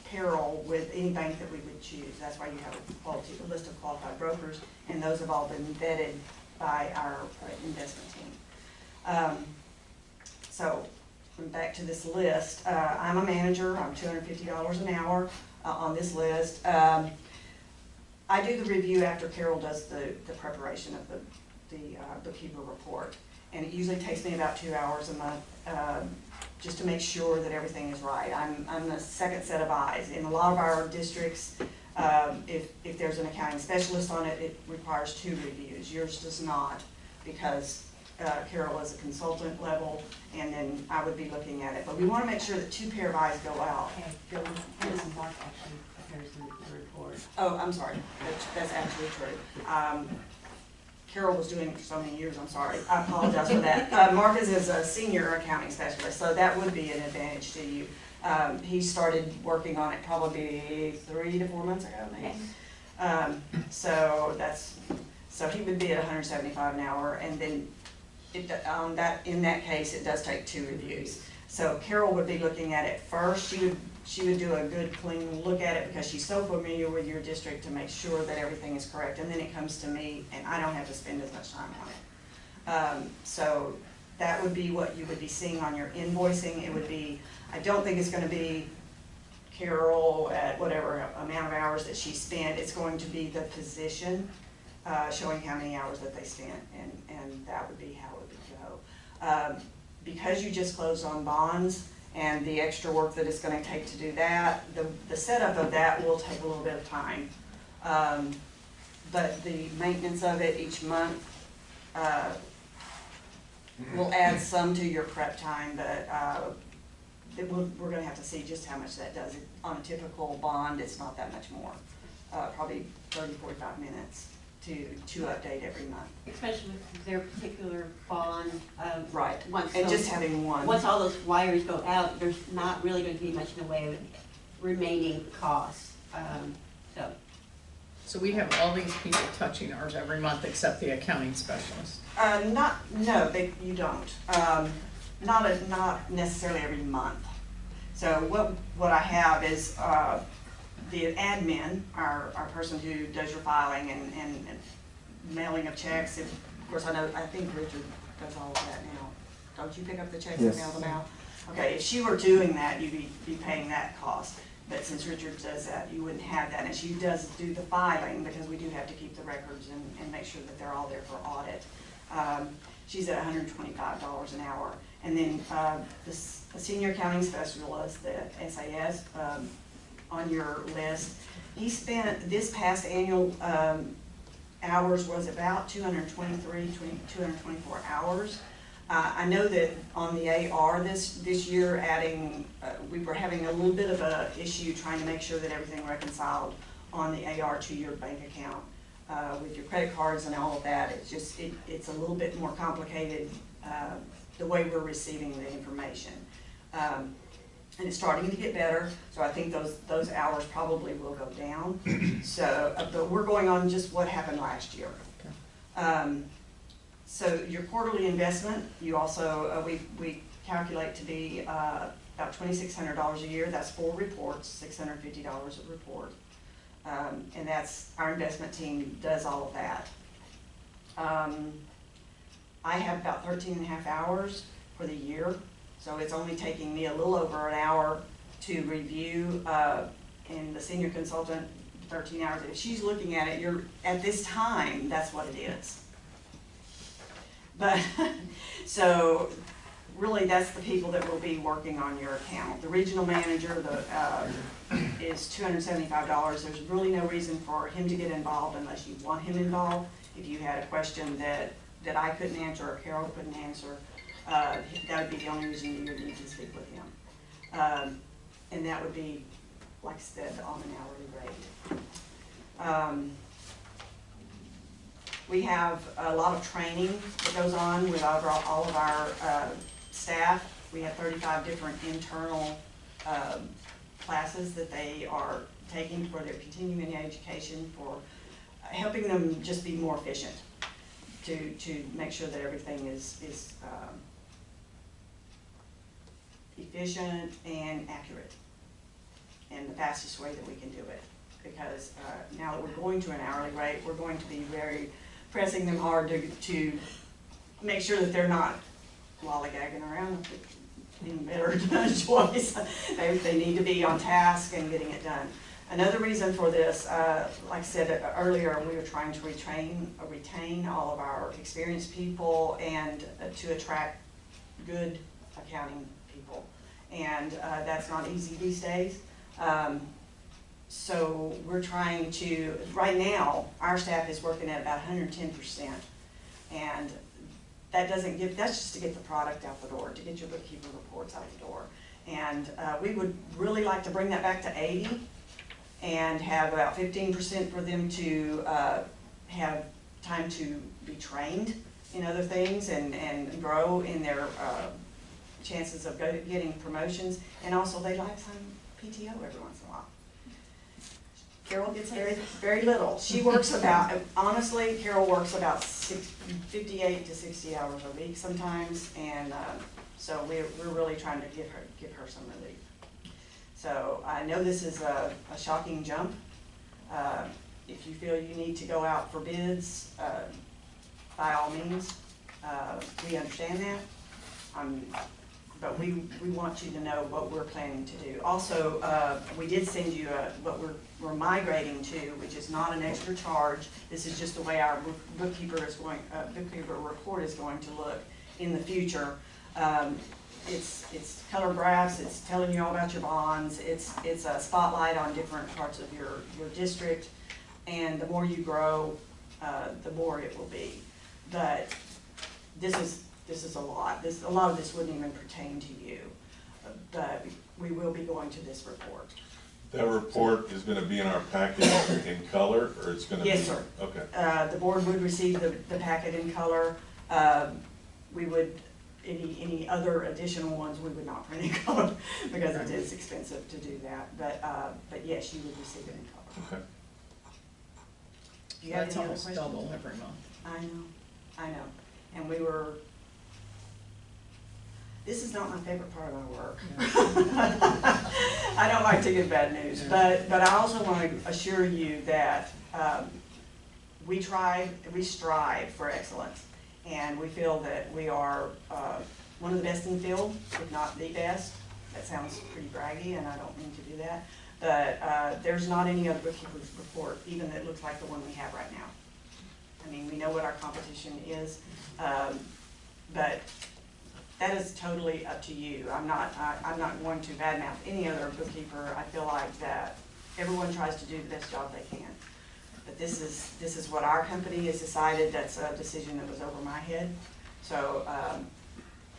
peril with any bank that we would choose. That's why you have a list of qualified brokers, and those have all been vetted by our investment team. So back to this list. I'm a manager. I'm $250 an hour on this list. I do the review after Carol does the preparation of the bookkeeper report, and it usually takes me about 2 hours a month just to make sure that everything is right. I'm the second set of eyes. In a lot of our districts, if there's an accounting specialist on it, it requires 2 reviews. Yours does not, because Carol is a consultant level, and then I would be looking at it. But we want to make sure that 2 pair of eyes go out. Okay, Mark actually prepares the report. Oh, I'm sorry. That's actually true. Carol was doing it for so many years, I'm sorry. I apologize for that. Marcus is a senior accounting specialist, so that would be an advantage to you. He started working on it probably 3 to 4 months ago, maybe. So he would be at $175 an hour, and then in that case, it does take 2 reviews. So Carol would be looking at it first. She would do a good, clean look at it because she's so familiar with your district to make sure that everything is correct. And then it comes to me, and I don't have to spend as much time on it. So that would be what you would be seeing on your invoicing. It would be, I don't think it's going to be Carol at whatever amount of hours that she spent. It's going to be the position, showing how many hours that they spent, and that would be how it would go. Because you just closed on bonds and the extra work that it's gonna take to do that, the setup of that will take a little bit of time. But the maintenance of it each month, will add some to your prep time, but, we're gonna have to see just how much that does. On a typical bond, it's not that much more, probably 30, 45 minutes to update every month. Especially with their particular bond. Right, Once and those- just having one. Once all those wires go out, there's not really going to be much in the way of remaining costs. So we have all these people touching ours every month except the accounting specialist. No, you don't. Not necessarily every month. So what I have is, the admin, our person who does your filing and mailing of checks. And of course, I think Richard does all of that now. Don't you pick up the checks and Yes. mail them out? Okay, if she were doing that, you'd be paying that cost. But since Richard does that, you wouldn't have that. And she does do the filing, because we do have to keep the records and make sure that they're all there for audit. She's at $125 an hour. And then the senior accounting specialist, the SAS, on your list, he spent this past annual hours was about 224 hours. I know that on the AR this year, adding, we were having a little bit of a issue trying to make sure that everything reconciled on the AR to your bank account. With your credit cards and all of that, it's a little bit more complicated, the way we're receiving the information. And it's starting to get better, so I think those hours probably will go down. So, but we're going on just what happened last year. So your quarterly investment, you also, we calculate to be about $2,600 a year. That's 4 reports, $650 a report. And that's, our investment team does all of that. I have about 13 and a half hours for the year, so it's only taking me a little over an hour to review, and the senior consultant, 13 hours. If she's looking at it, at this time, that's what it is. But, so, really, that's the people that will be working on your account. The regional manager, is $275. There's really no reason for him to get involved unless you want him involved. If you had a question that I couldn't answer or Carol couldn't answer, that would be the only reason you would need to speak with him. And that would be, like I said, on an hourly rate. We have a lot of training that goes on with all of our staff. We have 35 different internal classes that they are taking for their continuing education, for helping them just be more efficient, to make sure that everything is efficient and accurate, and the fastest way that we can do it. Because now that we're going to an hourly rate, we're going to be pressing them hard to make sure that they're not lollygagging around. Even better choice. They need to be on task and getting it done. Another reason for this, like I said earlier, we are trying to retain all of our experienced people and to attract good accounting people. And that's not easy these days. So we're trying to, right now, our staff is working at about 110%. And that's just to get the product out the door, to get your bookkeeper reports out the door. And we would really like to bring that back to 80 and have about 15% for them to have time to be trained in other things and grow in their chances of getting promotions. And also they like some PTO every once in a while. Carol gets very little. She works about, honestly, Carol works about 58 to 60 hours a week sometimes, and so we're really trying to give her some relief. So I know this is a shocking jump. If you feel you need to go out for bids, by all means, we understand that. but we want you to know what we're planning to do. Also, we did send you what we're migrating to, which is not an extra charge. This is just the way our bookkeeper report is going to look in the future. It's color graphs, it's telling you all about your bonds, it's a spotlight on different parts of your district, and the more you grow, the more it will be. But this is a lot. A lot of this wouldn't even pertain to you, but we will be going to this report. That report is gonna be in our packet in color, or it's gonna be? Yes, sir. Okay. The board would receive the packet in color. We would, any other additional ones, we would not print in color because it is expensive to do that. But yes, you would receive it in color. Okay. Do you have That's any other almost questions? double every month. I know. And this is not my favorite part of my work. I don't like to give bad news, but I also want to assure you that we strive for excellence, and we feel that we are one of the best in the field, if not the best. That sounds pretty braggy, and I don't mean to do that, but there's not any other bookkeeper's report even that looks like the one we have right now. I mean, we know what our competition is, but that is totally up to you. I'm not going to badmouth any other bookkeeper. I feel like that everyone tries to do the best job they can. But this is what our company has decided. That's a decision that was over my head. So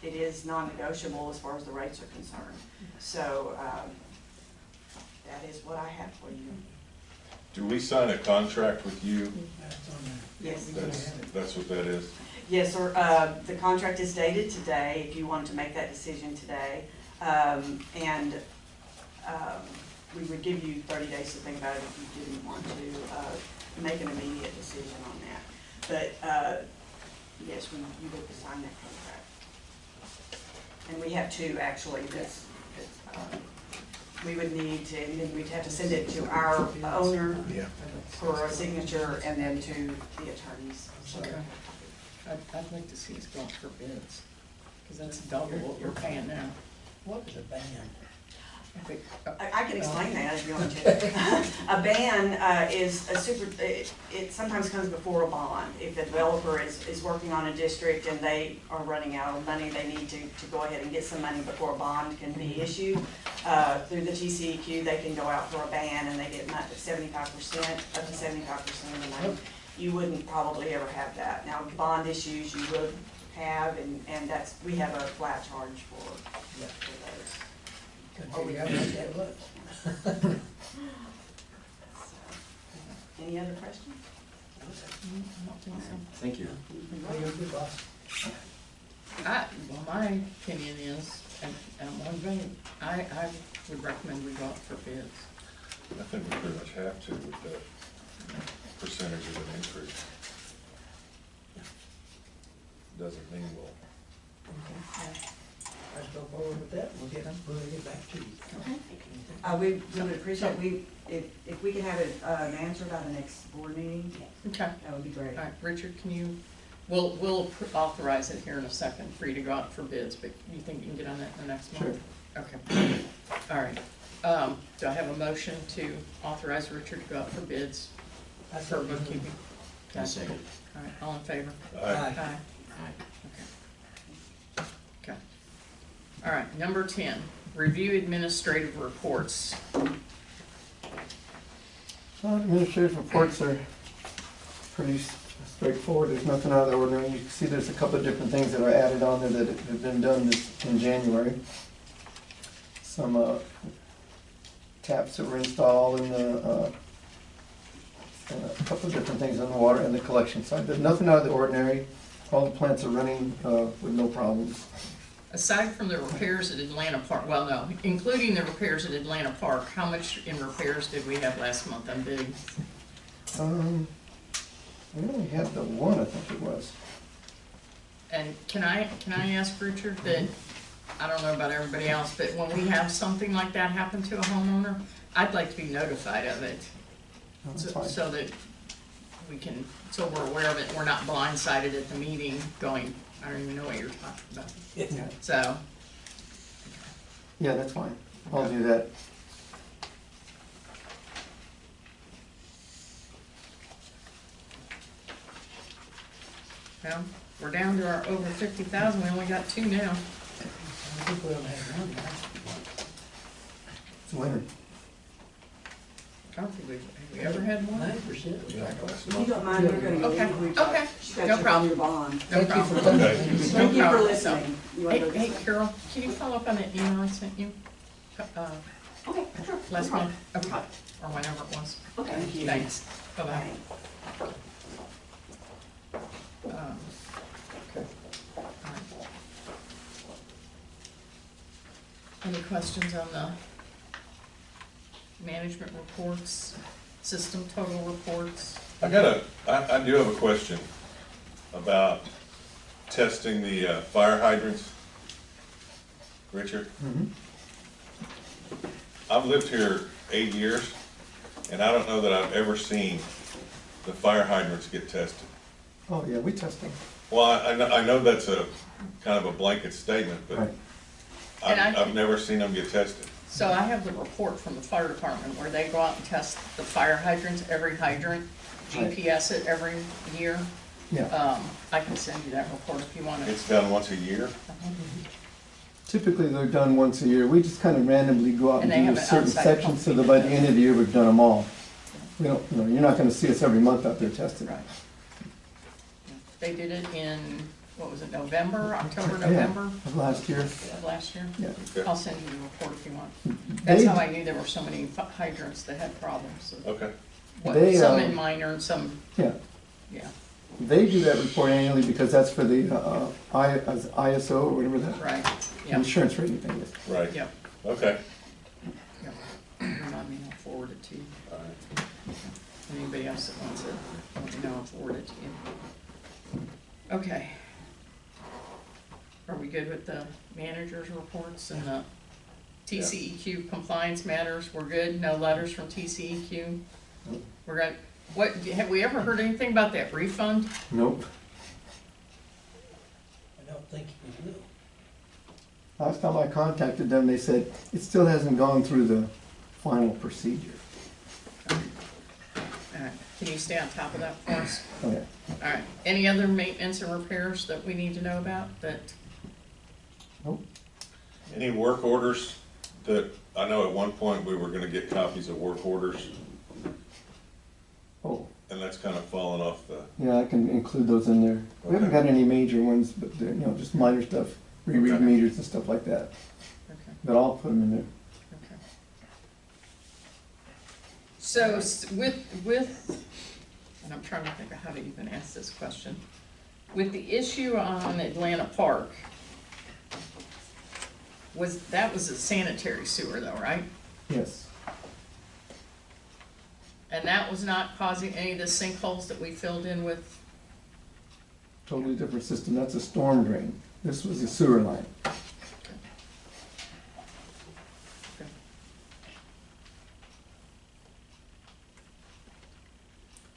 it is non-negotiable as far as the rates are concerned. So that is what I have for you. Do we sign a contract with you? Yes. That's what that is? Yes, sir. The contract is dated today, if you want to make that decision today. And we would give you 30 days to think about it if you didn't want to make an immediate decision on that. But yes, you would sign that contract. And we have two, actually, we would need to, and then we'd have to send it to our owner for a signature, and then to the attorneys. So. Okay. I'd like to see us go out for bids, because that's double what we're paying now. What is a ban? I can explain that if you want to. A ban is a it sometimes comes before a bond. If the developer is working on a district and they are running out of money, they need to go ahead and get some money before a bond can be issued. Through the TCEQ, they can go out for a ban and they get 75%, up to 75% of the money. You wouldn't probably ever have that. Now, bond issues you would have, and we have a flat charge for those. Couldn't figure out what that was. Any other questions? Thank you. Well, my opinion is, and one thing, I would recommend we go out for bids. I think we pretty much have to with the percentage of an increase. Doesn't mean we'll. Let's go forward with that, we'll get back to you. We would appreciate, if we can have an answer by the next board meeting, Okay. that would be great. All right, Richard, we'll authorize it here in a second for you to go out for bids, but you think you can get on that in the next month? Sure. Okay. All right. Do I have a motion to authorize Richard to go out for bids for bookkeeping? I second. All right, all in favor? Aye. Aye. Okay. Okay. All right, number 10, review administrative reports. Administrative reports are pretty straightforward. There's nothing out of the ordinary. You can see there's a couple of different things that are added on there that have been done in January. Some taps that were installed and a couple of different things on the water and the collection side. But nothing out of the ordinary. All the plants are running with no problems. Aside from the repairs at Atlanta Park, well, no, including the repairs at Atlanta Park, how much in repairs did we have last month on big? We only had the one, I think it was. And can I ask Richard that, I don't know about everybody else, but when we have something like that happen to a homeowner, I'd like to be notified of it. No, that's fine. So that so we're aware of it, we're not blindsided at the meeting going, I don't even know what you're talking about. Yeah. So, Yeah, that's fine. I'll do that. Well, we're down to our over 50,000, we only got 2 now. I think we only have one now. It's winter. I don't think have we ever had one? 9%. If you don't mind, we're gonna go. Okay, We've okay, She's got no you on problem. your bond. No Thank you for problem. coming. Okay. Thank you for problem. listening. You wanna Hey, go hey, this way? Carol, can you follow up on that email I sent you? Okay, sure. no Last problem. month, okay, or whenever it was. Okay. Thank you. Thanks, bye-bye. Bye. Okay. All right. Any questions on the management reports, system total reports? I do have a question about testing the fire hydrants. Richard? I've lived here 8 years, and I don't know that I've ever seen the fire hydrants get tested. Oh, yeah, we test them. Well, I know that's a kind of a blanket statement, but Right. I've never seen them get tested. So I have the report from the fire department where they go out and test the fire hydrants, every hydrant, GPS it every year. Yeah. I can send you that report if you want it. It's done once a year? Typically, they're done once a year. We just kind of randomly go out And and they do have an certain outside sections, so that company by that the does end of the year, we've done them all. We don't, you're not gonna see us every month out there testing. Right. They did it in, what was it, November, October, Yeah, November of last year. of last year? Yeah. Okay. I'll send you the report if you want. That's They- how I knew there were so many hydrants that had problems. So Okay. They, some in minor and some, Yeah, yeah, they do that report annually because that's for the ISO or whatever that right, yeah, insurance rating thing is. Right. yep, Okay. yep. Remind me, I'll forward it to you. All right. Anybody else that wants it, let me know, I'll forward it to you. Okay. Are we good with the manager's reports and the TCEQ compliance matters? We're good? No letters from TCEQ? Nope. We're good. What, have we ever heard anything about that refund? Nope. I don't think you will. Last time I contacted them, they said it still hasn't gone through the final procedure. All right, can you stay on top of that for us? Okay. All right, any other maintenance and repairs that we need to know about that? Nope. Any work orders that, I know at one point we were gonna get copies of work orders, Oh, and that's kind of fallen off the, yeah, I can include those in there. We haven't Okay. got any major ones, but they're, just minor stuff, reread Okay. meters and stuff like that. Okay. But I'll put them in there. Okay. So with, and I'm trying to think of how to even ask this question. With the issue on Atlanta Park, that was a sanitary sewer though, right? Yes. And that was not causing any of the sinkholes that we filled in with? Totally different system. That's a storm drain. This was a sewer line.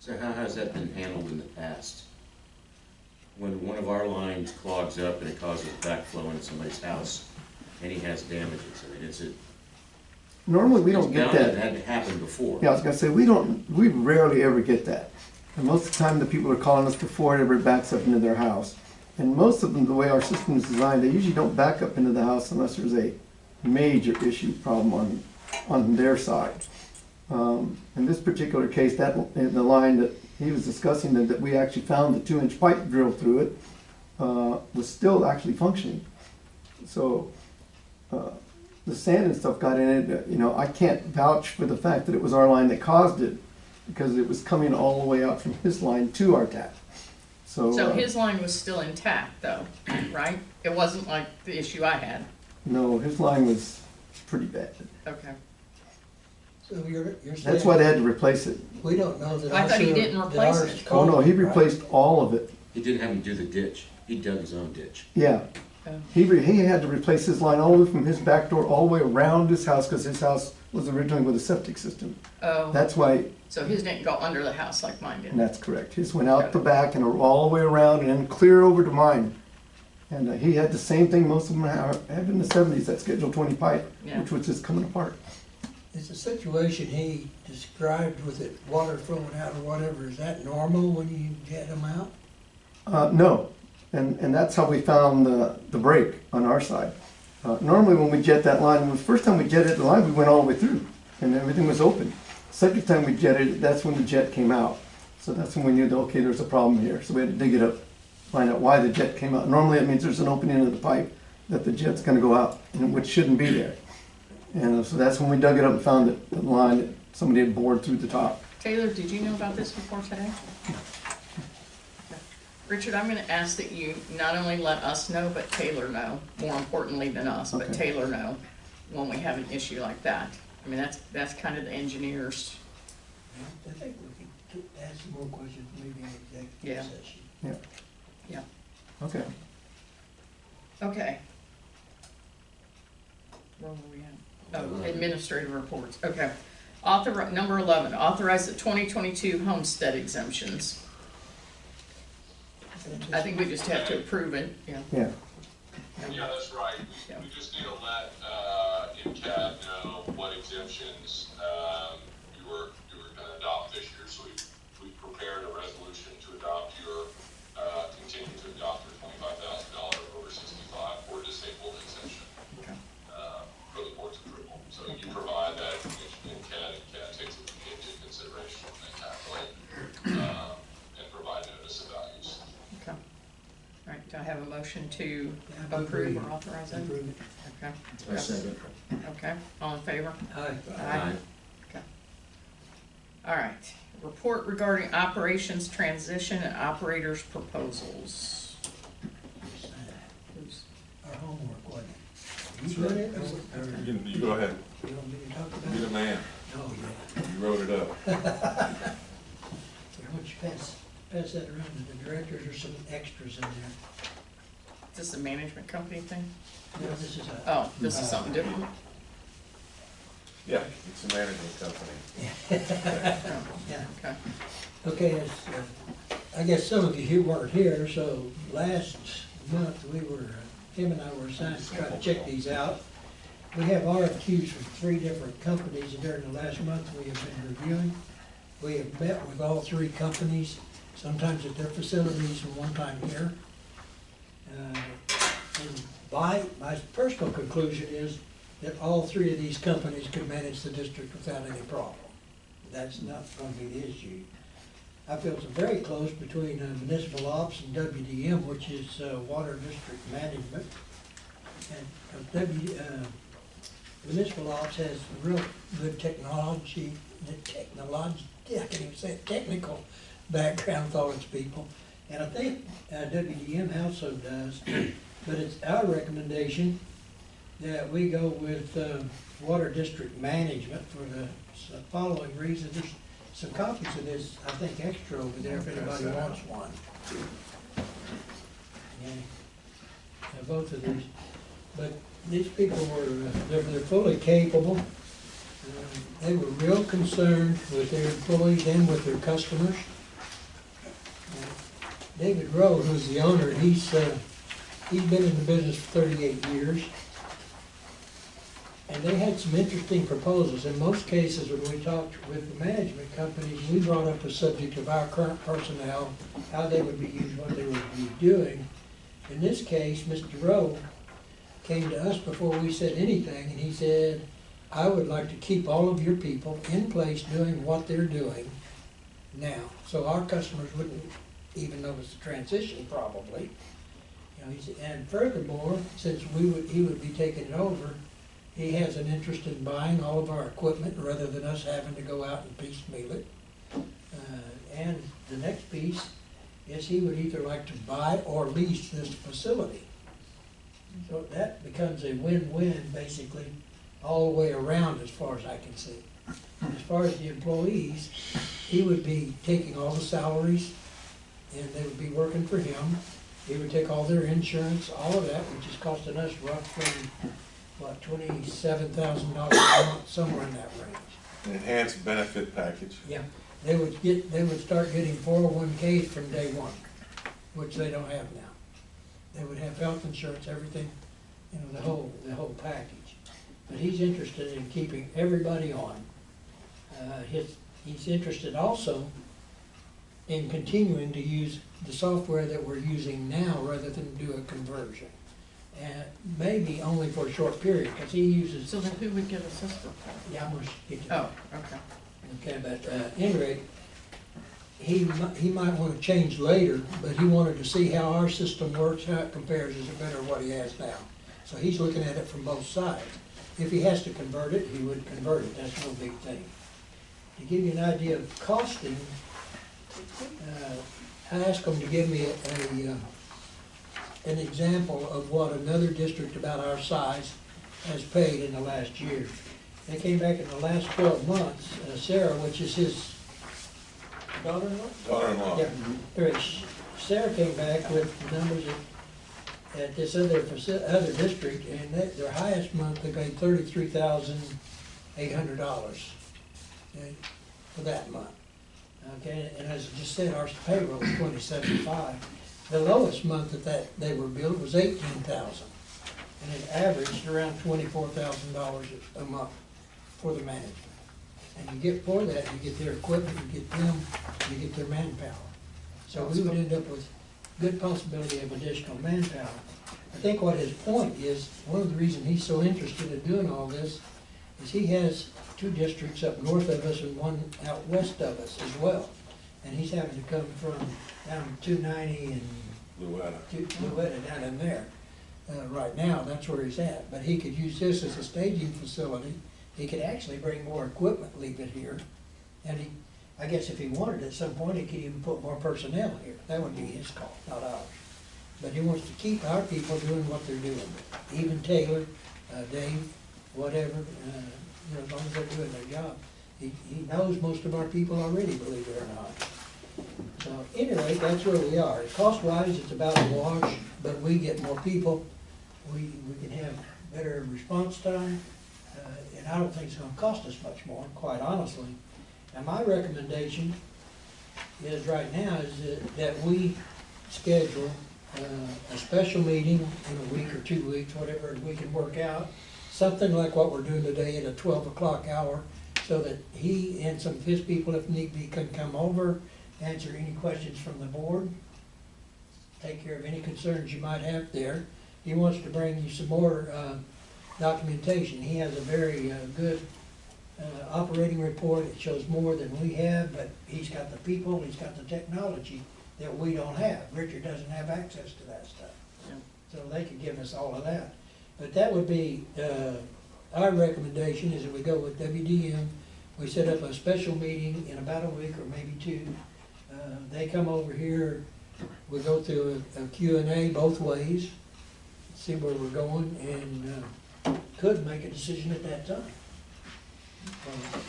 So how has that been handled in the past? When one of our lines clogs up and it causes backflow into somebody's house, and he has damages, I mean, Normally, we don't get that. It hadn't happened before. Yeah, I was gonna say, we rarely ever get that. And most of the time, the people are calling us before it ever backs up into their house. And most of them, the way our system is designed, they usually don't back up into the house unless there's a major issue problem on their side. In this particular case, in the line that he was discussing, that we actually found the 2-inch pipe drilled through it, was still actually functioning. So, the sand and stuff got in it, I can't vouch for the fact that it was our line that caused it, because it was coming all the way out from his line to our tap. So his line was still intact though, right? It wasn't like the issue I had? No, his line was pretty bad. Okay. So you're saying. That's why they had to replace it. We don't know that. I thought he didn't replace it. Oh, no, he replaced all of it. He didn't have him do the ditch, he dug his own ditch. Yeah. He had to replace his line all the way from his back door all the way around his house, because his house was originally with a septic system. Oh. That's why, So his didn't go under the house like mine did? and that's correct. His went out the back and all the way around and then clear over to mine. And he had the same thing most of them have in the 70s, that Schedule 20 pipe, Yeah. which was just coming apart. Is the situation he described with it, water flowing out or whatever, is that normal when you jet them out? No, and that's how we found the break on our side. Normally when we jet that line, the first time we jetted the line, we went all the way through and everything was open. Second time we jetted it, that's when the jet came out. So that's when we knew that, okay, there's a problem here. So we had to dig it up, find out why the jet came out. Normally it means there's an opening in the pipe that the jet's gonna go out, and which shouldn't be there. And so that's when we dug it up and found that the line that somebody had bored through the top. Taylor, did you know about this before today? Richard, I'm gonna ask that you not only let us know, but Taylor know, more importantly than us, but Okay. Taylor know when we have an issue like that. I mean, that's kind of the engineers. I think we can ask some more questions, maybe in Yeah. executive session. Okay. Okay. Where were we at? Oh, administrative reports, okay. Number 11, authorize the 2022 homestead exemptions. I think we just have to approve it, yeah. Yeah. Yeah, that's right. Yeah. We just need to let, MCAD know what exemptions, you were gonna adopt this year. So we prepared a resolution to adopt your, continue to adopt your $25,000 over 65 or disabled exemption, Okay. for the board's approval. So you provide that information, and CAD takes it into consideration when they calculate, and provide notice of values. Okay. All right, do I have a motion to Yeah, approve or authorize it? Approve it. Okay. I second. Okay, all in favor? Aye. Aye. Okay. All right, report regarding operations transition and operators proposals. Who's- Our homework, wasn't it? You read it? Or You go ahead, you want me to talk about be the it? man, No, yeah. you wrote it up. Here, why don't you pass that around to the directors, there's some extras in there. Is this a management company thing? No, this is a. Oh, this is something different? Yeah, it's a management company. Oh, Yeah. okay. Okay, I guess some of you who weren't here, so last month Tim and I were assigned to try to check these out. We have RFQs from 3 different companies, and during the last month we have been reviewing. We have met with all 3 companies, sometimes at their facilities and one time here. And my personal conclusion is that all 3 of these companies could manage the district without any problem. That's not gonna be the issue. I feel it's very close between municipal ops and WDM, which is water district management. And municipal ops has real good I can't even say it, technical background with all its people. And I think WDM also does, but it's our recommendation that we go with water district management for the following reason. There's some copies of this, I think, extra over there if anybody wants one. Yeah, both of these. But these people were, they're fully capable. They were real concerned with their employees and with their customers. David Rowe, who's the owner, he's been in the business for 38 years. And they had some interesting proposals. In most cases, when we talked with the management companies, we brought up the subject of our current personnel, how they would be used, what they would be doing. In this case, Mr. Rowe came to us before we said anything, and he said, I would like to keep all of your people in place doing what they're doing now. So our customers wouldn't even notice the transition probably. You know, and furthermore, since he would be taking it over, he has an interest in buying all of our equipment rather than us having to go out and piecemeal it. And the next piece is he would either like to buy or lease this facility. So that becomes a win-win basically all the way around as far as I can see. As far as the employees, he would be taking all the salaries and they would be working for him. He would take all their insurance, all of that, which is costing us roughly, what, $27,000 a month, somewhere in that range. Enhanced benefit package. Yeah, they would start getting 401Ks from day one, which they don't have now. They would have health insurance, everything, you know, the whole package. But he's interested in keeping everybody on. He's interested also in continuing to use the software that we're using now rather than do a conversion. And maybe only for a short period, because he uses. So then who would get assistance? Yeah, I'm gonna get to Oh, okay. Okay, but at any rate, he might want to change later, but he wanted to see how our system works, how it compares, is it better than what he has now? So he's looking at it from both sides. If he has to convert it, he would convert it, that's no big thing. To give you an idea of costing, I asked him to give me an example of what another district about our size has paid in the last year. They came back in the last 12 months, Sarah, which is his daughter-in-law? Daughter-in-law. Yeah, there is. Sarah came back with numbers at this other district, and their highest month, they paid $33,800 for that month. Okay, and as I just said, our payroll was $2,750. The lowest month that they were billed was $18,000, and it averaged around $24,000 a month for the management. And you get for that, you get their equipment, you get them, you get their manpower. So we would end up with good possibility of additional manpower. I think what his point is, one of the reasons he's so interested in doing all this is he has 2 districts up north of us and 1 out west of us as well. And he's having to come from down 290 and Louetta down in there. Right now, that's where he's at. But he could use this as a staging facility. He could actually bring more equipment, leave it here. And I guess if he wanted at some point, he could even put more personnel here. That would be his call, not ours. But he wants to keep our people doing what they're doing. Even Taylor, Dave, whatever, you know, as long as they're doing their job. He knows most of our people already, believe it or not. So anyway, that's where we are. Cost-wise, it's about a wash, but we get more people. We can have better response time, and I don't think it's gonna cost us much more, quite honestly. And my recommendation is right now is that we schedule a special meeting in a week or 2 weeks, whatever we can work out, something like what we're doing today at a 12 o'clock hour, so that he and some of his people, if need be, can come over, answer any questions from the board, take care of any concerns you might have there. He wants to bring you some more documentation. He has a very good operating report. It shows more than we have, but he's got the people, he's got the technology that we don't have. Richard doesn't have access to that stuff. So they could give us all of that. But that would be, our recommendation is that we go with WDM. We set up a special meeting in about a week or maybe 2. They come over here, we go through a Q&A both ways, see where we're going, and could make a decision at that time.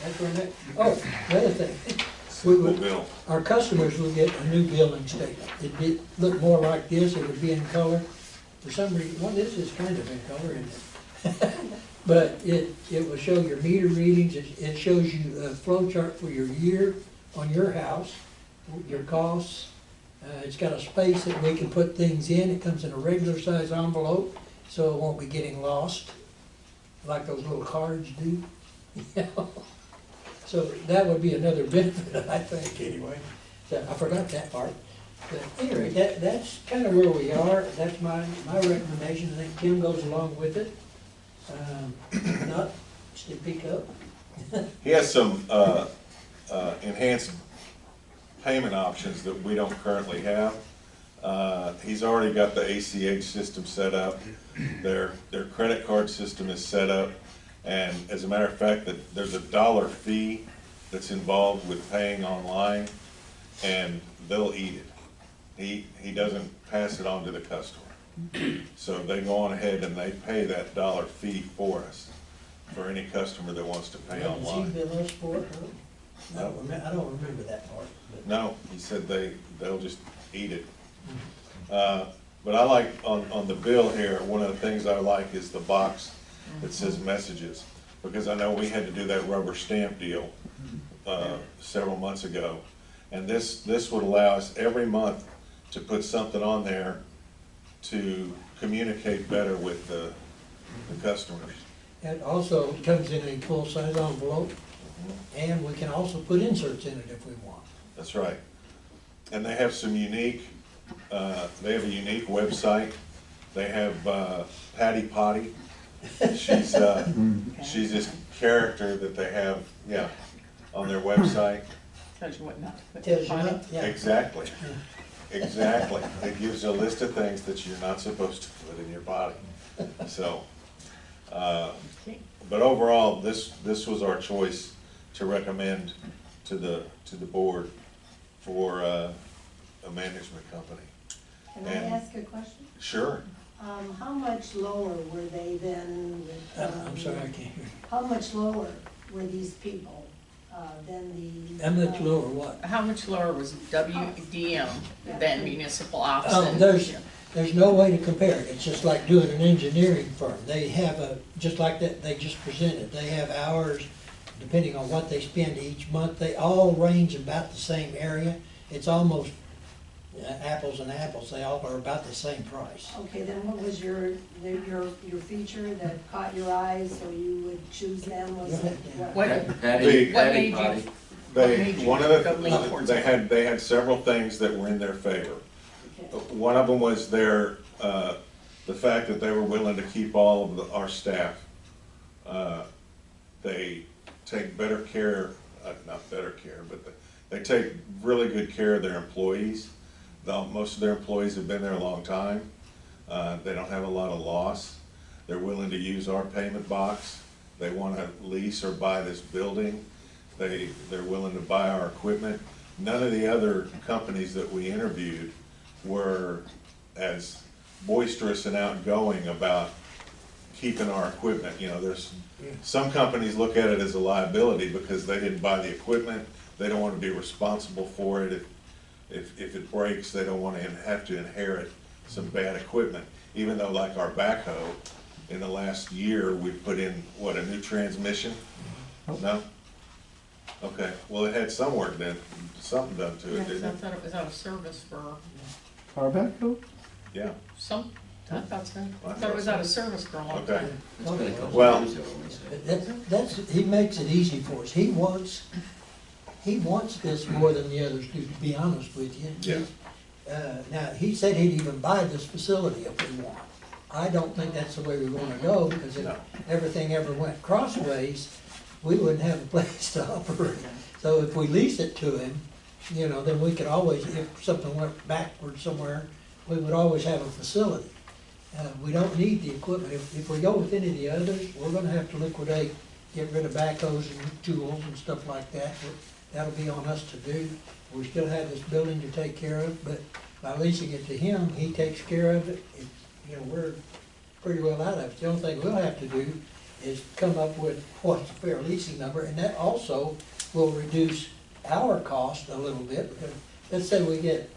That's where that, oh, the other thing. Our customers will get a new billing statement. It'd look more like this, it would be in color. For some reason, well, this is kind of in color, isn't it? But it will show your meter readings, it shows you a flow chart for your year on your house, your costs. It's got a space that we can put things in. It comes in a regular size envelope, so it won't be getting lost, like those little cards do. So that would be another benefit, I think, anyway. So I forgot that part. But anyway, that's kind of where we are. That's my recommendation. I think Tim goes along with it. Not, speak up. He has some enhanced payment options that we don't currently have. He's already got the ACH system set up. Their credit card system is set up. And as a matter of fact, there's a $1 fee that's involved with paying online, and they'll eat it. He doesn't pass it on to the customer. So they go on ahead and they pay that $1 fee for us, for any customer that wants to pay online. Does he bill us for it? No, I don't remember that part. But. No, he said they'll just eat it. But I like, on the bill here, one of the things I like is the box that says messages, because I know we had to do that rubber stamp deal several months ago. And this would allow us every month to put something on there to communicate better with the customers. It also comes in a full-size envelope, and we can also put inserts in it if we want. That's right. And they have some unique, they have a unique website. They have Patty Potty. She's this character that they have, yeah, on their website. Tells you what not to put. Tells you on it. what, yeah. Exactly. Exactly. It gives you a list of things that you're not supposed to put in your body. So, Okay. but overall, this was our choice to recommend to the board for a management company. Can I And- ask a question? Sure. How much lower were they than? I'm sorry, I can't hear you. How much lower were these people than the? How much lower what? How much lower was WDM than municipal ops? Oh, and- there's no way to compare it. It's just like doing an engineering firm. They have just like that, they just presented, they have hours, depending on what they spend each month. They all range about the same area. It's almost apples and apples. They all are about the same price. Okay, then what was your feature that caught your eye, so you would choose them? Was it What, Patty, what Patty made you, Potty. what made you One of go lean the, towards they it? had several things that were in their favor. Okay. One of them was the fact that they were willing to keep all of our staff. They take better care, not better care, but they take really good care of their employees. Most of their employees have been there a long time. They don't have a lot of loss. They're willing to use our payment box. They want to lease or buy this building. They're willing to buy our equipment. None of the other companies that we interviewed were as boisterous and outgoing about keeping our equipment. You know, there's some companies look at it as a liability because they didn't buy the equipment. They don't want to be responsible for it. If it breaks, they don't want to have to inherit some bad equipment. Even though, like our backhoe, in the last year, we put in, what, a new transmission? No? Okay, well, it had some work done, something done to Yeah, it, 'cause I didn't it? thought it was out of service for Our backhoe? Yeah, some, I thought so. I I thought it was out of service for a long okay. time. It's been a couple Well- years ago. He makes it easy for us. He wants this more than the others do, to be honest with you. Yeah. Now, he said he'd even buy this facility if we want. I don't think that's the way we wanna go, because if No. everything ever went crossways, we wouldn't have a place to operate. So if we lease it to him, you know, then we could always, if something went backward somewhere, we would always have a facility. We don't need the equipment. If we go with any of the others, we're gonna have to liquidate, get rid of backhoes and tools and stuff like that. That'll be on us to do. We still have this building to take care of, but by leasing it to him, he takes care of it. You know, we're pretty well out of it. The only thing we'll have to do is come up with what's a fair leasing number, and that also will reduce our cost a little bit, because let's say we get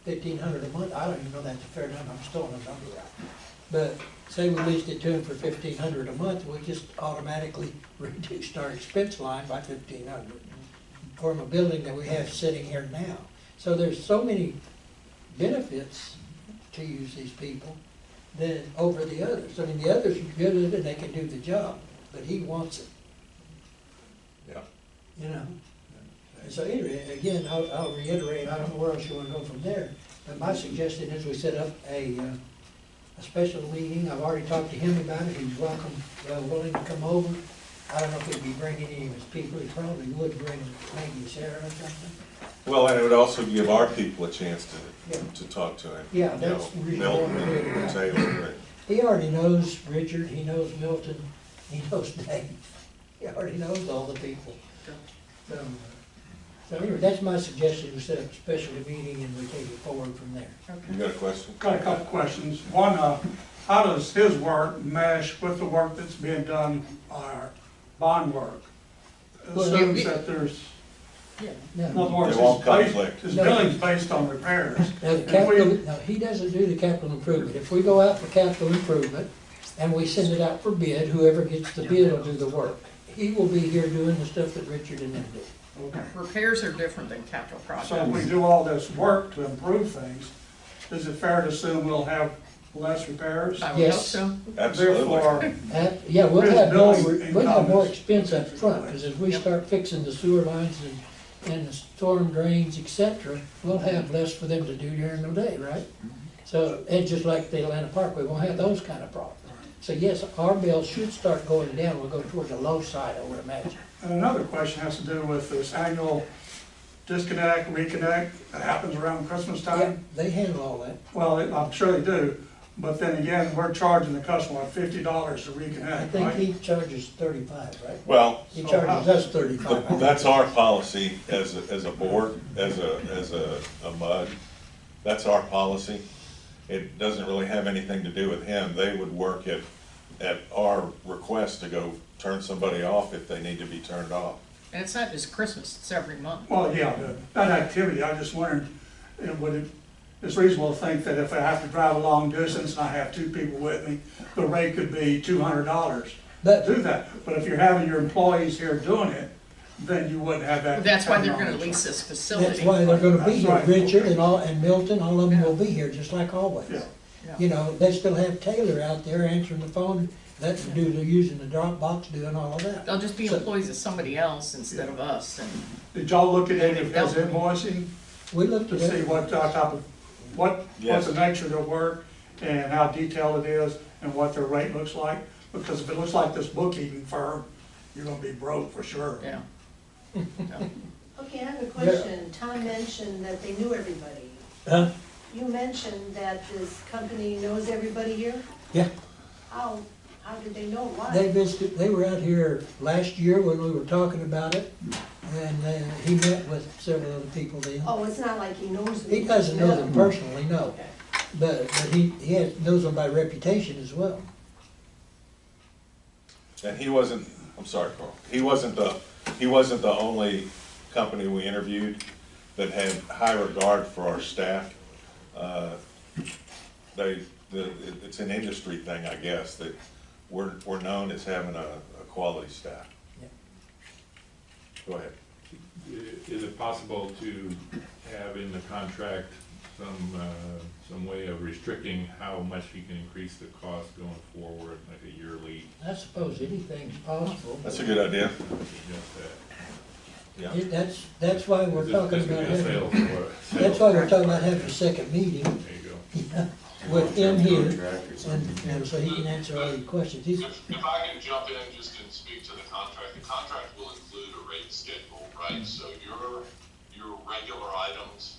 $1,500 a month. I don't even know that's a fair number. I'm just throwing a number out. But say we leased it to him for $1,500 a month, we just automatically reduced our expense line by $1,500 from a building that we have sitting here now. So there's so many benefits to use these people than over the others. I mean, the others are good at it and they can do the job, but he wants it, Yeah. you know? And so anyway, again, I'll reiterate, I don't know where else you wanna go from there, but my suggestion is we set up a special meeting. I've already talked to him about it. He's welcome, willing to come over. I don't know if he'd be bringing any of his people. He probably would bring maybe Sarah or something. Well, and it would also give our people a chance Yeah. to talk to him. Yeah, You that's know, the reason Milton why we did and it. Taylor and He already knows Richard, he knows Milton, he knows Dave. He already knows all the people. So anyway, that's my suggestion. We set up a special meeting and we take it forward from there. You got a question? Got a couple questions. One, how does his work mesh with the work that's being done by our bond work? Assumes that there's, in other words, They won't conflict. his billing's based on repairs. Now, the capital, no, he doesn't do the capital improvement. If we go out for capital improvement and we send it out for bid, whoever gets the bid will do the work. He will be here doing the stuff that Richard and them do. Repairs are different than capital projects. So if we do all this work to improve things, is it fair to assume we'll have less repairs? I would hope Yes. so. Therefore, Yeah, we'll His have more, billing we'll have more income is- expense up front, because as we start fixing the sewer lines and the storm drains, et cetera, we'll have less for them to do during the day, right? So, and just like the Atlanta Park, we won't have those kind of problems. So yes, our bills should start going down, we'll go towards the low side, I would imagine. and another question has to do with this annual disconnect, reconnect that happens around Christmas Yeah, time. they handle all that. Well, I'm sure they do, but then again, we're charging the customer $50 to I reconnect, think right? he charges 35, right? Well, He charges us 35. that's our policy as a board, as a MUD. That's our policy. It doesn't really have anything to do with him. They would work at our request to go turn somebody off if they need to be turned off. And it's not just Christmas, it's every month. Well, yeah, that activity, I just wondered, it's reasonable to think that if I have to drive a long distance and I have two people with me, the rate could be $200 to But do that. But if you're having your employees here doing it, then you wouldn't have that. That's why they're kind of gonna knowledge. lease this facility. that's why they're gonna be That's here, right. Richard and Milton, all of them will be here, just like always. Yeah. You know, they still have Taylor out there answering the phone, they're using the drop box, doing all of that. They'll just be So- employees of somebody else instead of us, and Did y'all look at any of his invoicing We looked to at see it, what type of, what's Yes. the nature of their work and how detailed it is and what their rate looks like? Because if it looks like this bookkeeping firm, you're gonna be broke for sure. yeah. Okay, I have a question. Tom mentioned that they knew everybody. huh? You mentioned that this company knows everybody here? Yeah. How did they know? Why? They visited, they were out here last year when we were talking about it, and he met with several other people then. Oh, it's not like he knows them. He doesn't know them personally, no, Okay. but knows them by reputation as well. And he wasn't, I'm sorry, Carl, he wasn't the only company we interviewed that had high regard for our staff. It's an industry thing, I guess, that we're known as having a quality staff. Yeah. Go ahead. Is it possible to have in the contract some way of restricting how much he can increase the cost going forward, like a yearly? I suppose anything's possible. That's a good idea. Yeah. That's why we're talking This could about be a having, sales- that's why we're talking about having a second meeting There you go. with him here, Contract or something. and so he can answer all your questions. He's, If I can jump in just and speak to the contract will include a rate schedule, right? So your regular items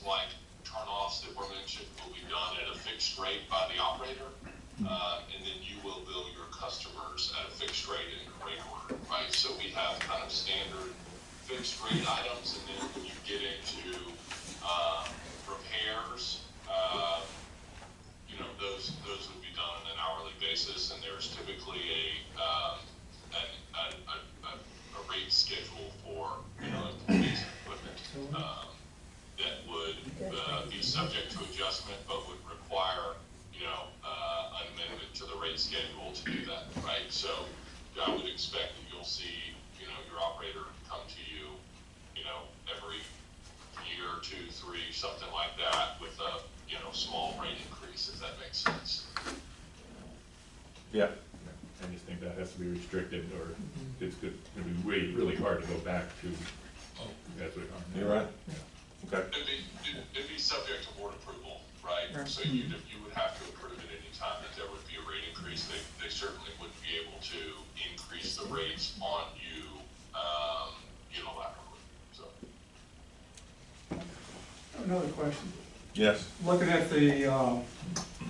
like turn-offs that were mentioned will be done at a fixed rate by the operator. And then you will bill your customers at a fixed rate in the rate order, right? So we have kind of standard fixed rate items, and then when you get into, repairs, those would be done on an hourly basis, and there's typically a rate schedule for, employees and equipment, that would, be subject to adjustment, but would require, an amendment to the rate schedule to do that, right? So I would expect that you'll see, your operator come to you, every year, 2, 3, something like that, with a, small rate increase, if that makes sense. Yeah. I just think that has to be restricted, or it's gonna be really hard to go back to as we are. You're right. Okay. It'd be subject to board approval, right? So you would have to approve at any time that there would be a rate increase. They certainly wouldn't be able to increase the rates on you, unilaterally, so. Another question. Yes. Looking at the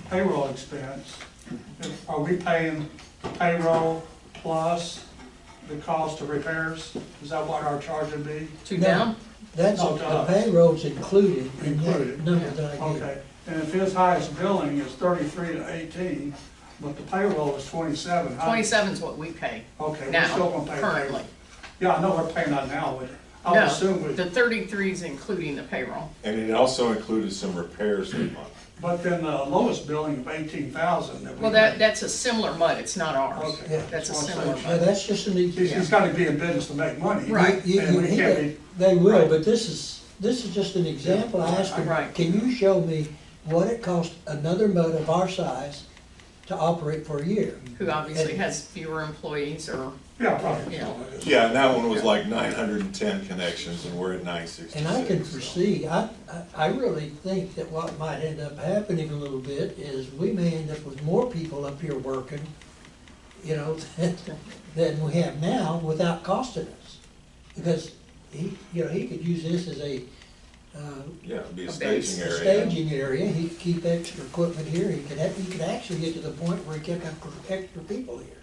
payroll expense, are we paying payroll plus the cost of repairs? Is that what our charge would be? Two No. down? that's, No, the no. payroll's included in that Included. number that I gave. Okay, and if his highest billing is 33 to 18, but the payroll is 27. 27 is what we pay Okay, we're now, still gonna pay. currently. Yeah, I know we're paying that now, but I would No, assume we, the 33 is including the payroll. And it also included some repairs that month. but then the lowest billing of 18,000 that we. Well, that's a similar MUD, it's not ours. Okay. Yeah. That's a That's what I'm similar saying. Now, MUD. that's just an He's gotta be in business to make money. Right. And we can't be, They will, Right. but this is just an example. I asked him, Right. can you show me what it costs another MUD of our size to operate for a year. Who obviously And- has fewer employees or, Yeah, probably. Yeah. Yeah, and that one was like 910 connections, and we're at 966. And I can so. foresee, I really think that what might end up happening a little bit is we may end up with more people up here working, you know, than we have now without costing us. Because he, you know, he could use this as a, Yeah, it'd be a base. staging area. staging area, he could keep extra equipment here, he could actually get to the point where he could have extra people here.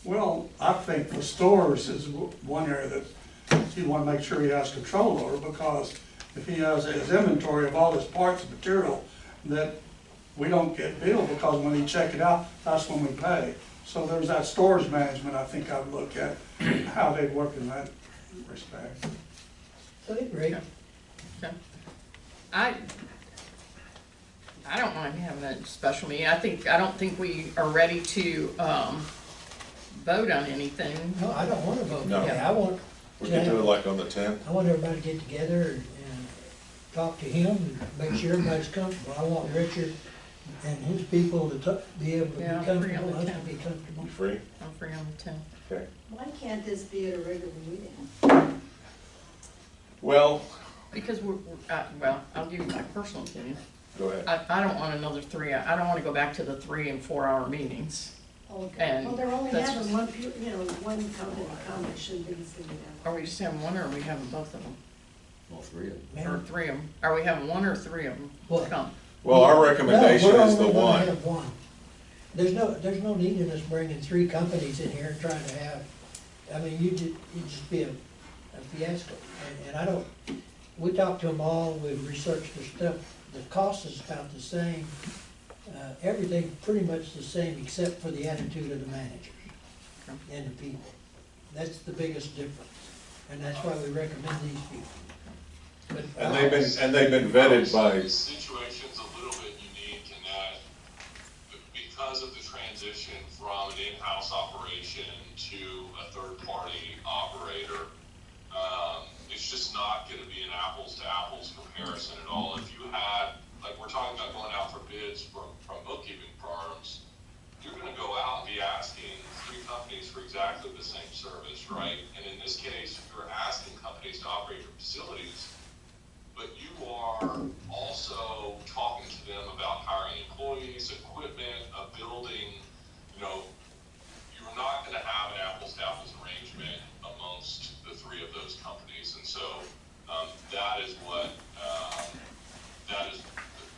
Well, I think the stores is one area that you wanna make sure he has control over, because if he has his inventory of all his parts and material, that we don't get billed, because when he check it out, that's when we pay. So there's that stores management, I think I'd look at, how they work in that respect. So they great. okay. I don't mind having a special meeting. I don't think we are ready to, vote on anything. No, I don't wanna vote No. today, I want, We could do it like on the 10th. I want everybody to get together and talk to him and make sure everybody's comfortable. I want Richard and his people to be able to be Yeah, I'm free on comfortable, the us to 10th. be comfortable. You free? I'm free on the 10th. Okay. Why can't this be at a regular meeting? Well, Because well, I'll give you my personal opinion. go ahead. I don't want another 3, I don't wanna go back to the 3 and 4 hour meetings. Okay, And well, they're only that's having just- one, one company come, it shouldn't be three. Are we just having one or are we having both of them? All three of them. Or 3 of them? Are we having 1 or 3 of them What? come? Well, our recommendation No, we're is the only gonna one. have one. There's no need in us bringing 3 companies in here and trying to have, I mean, you'd just be a fiasco. And I don't, we talked to them all, we've researched their stuff, the cost is about the same. Everything pretty much the same except for the attitude of the managers and the people. That's the biggest difference. And that's why we recommend these people. But And they've been vetted by, This situation's a little bit unique in that because of the transition from an in-house operation to a third-party operator, it's just not gonna be an apples-to-apples comparison at all. If you had, like, we're talking about going out for bids from bookkeeping firms, you're gonna go out and be asking 3 companies for exactly the same service, right? And in this case, you're asking companies to operate your facilities, but you are also talking to them about hiring employees, equipment, a building, you know, you're not gonna have an apples-to-apples arrangement amongst the 3 of those companies. And so, that is what, that is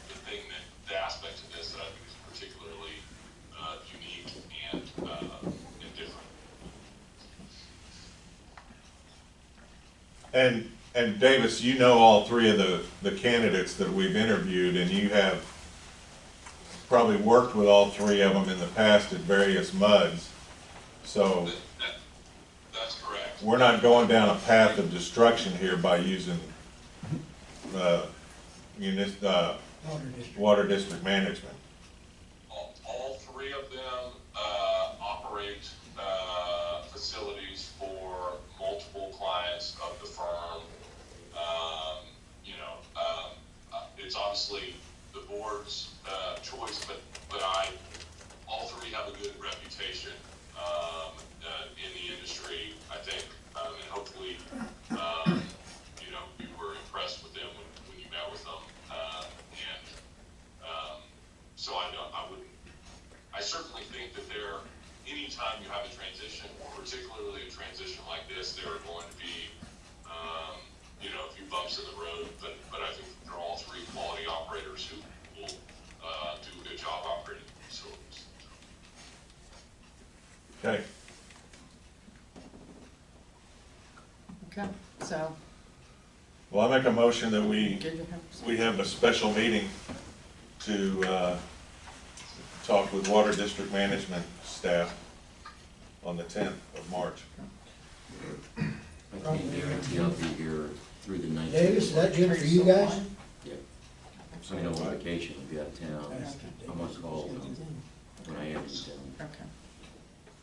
the thing that, the aspect of this that I think is particularly, unique and different. and Davis, you know all 3 of the candidates that we've interviewed, and you have probably worked with all 3 of them in the past at various MUDs. So That's correct. we're not going down a path of destruction here by using water district management. All 3 of them operate facilities for multiple clients of the firm. It's obviously the board's choice, but all 3 have a good reputation in the industry, I think, and hopefully, you were impressed with them when you met with them. So I certainly think that anytime you have a transition, particularly a transition like this, there are going to be, a few bumps in the road, but I think they're all 3 quality operators who will do a good job operating the facilities. Okay. Okay, so, Well, I make a motion that did you have? we have a special meeting to talk with Water District Management staff on the 10th of March. I can't guarantee I'll be here through the 19th. Davis, is that good for you guys? Yep. I mean, I'm on vacation, I'll be out of town. I'm on call when I am in town. Okay.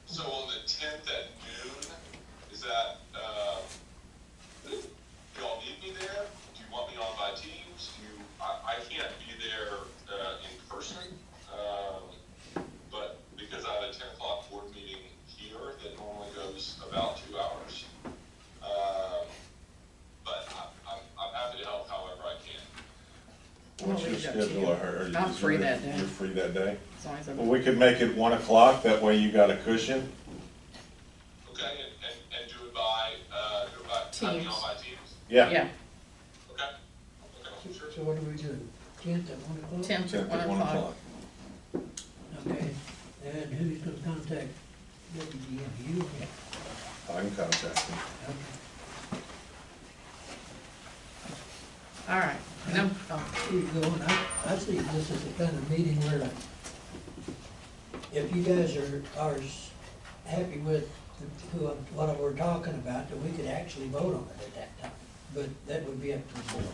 So on the 10th at noon, is that, y'all need me there? Do you want me on by Teams? I can't be there, up to schedule, you. or I'm is free there- that day. You're free that day? As long as I'm. Well, we could make it 1 o'clock, that way you got a cushion. Okay, and do it by, Teams. by Teams? Yeah. Yeah, Okay. Okay, sure. So what do we do? 10th at 1 o'clock? 10 to 10 to 1 o'clock. Okay, and who's gonna contact WDM, you or me? I can contact him. Okay. All right, no, oh, Keep going, I see this as a kind of meeting where, if you guys are happy with what we're talking about, then we could actually vote on it at that time, but that would be up to the board.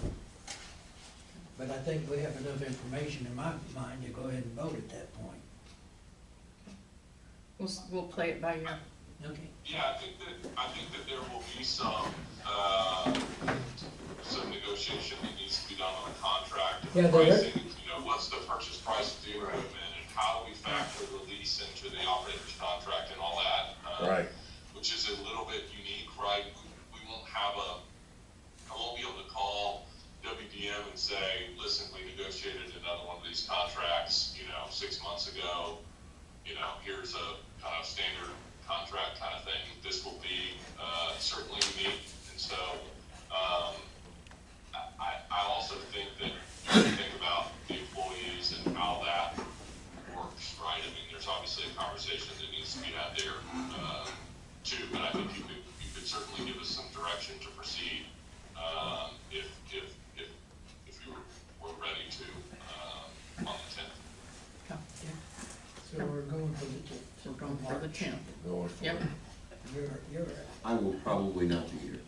But I think we have enough information in my mind to go ahead and vote at that point. we'll play it by ear. Okay. Yeah, I think that there will be some negotiation that needs to be done on the contract, Yeah, and there is. pricing, what's the purchase price of the equipment, and how do we factor the lease into the operator's contract and all that. Right. Which is a little bit unique, right? We won't have I won't be able to call WDM and say, listen, we negotiated another one of these contracts, 6 months ago, here's a kind of standard contract kind of thing. This will be certainly unique, and so I also think that you can think about the employees and how that works, right? I mean, there's obviously a conversation that needs to be had there too, but I think you could certainly give us some direction to proceed if you were ready to on the 10th. So we're going for the 10th. So we're going for the 10th. Going for Yep. it. You're I will probably not be here.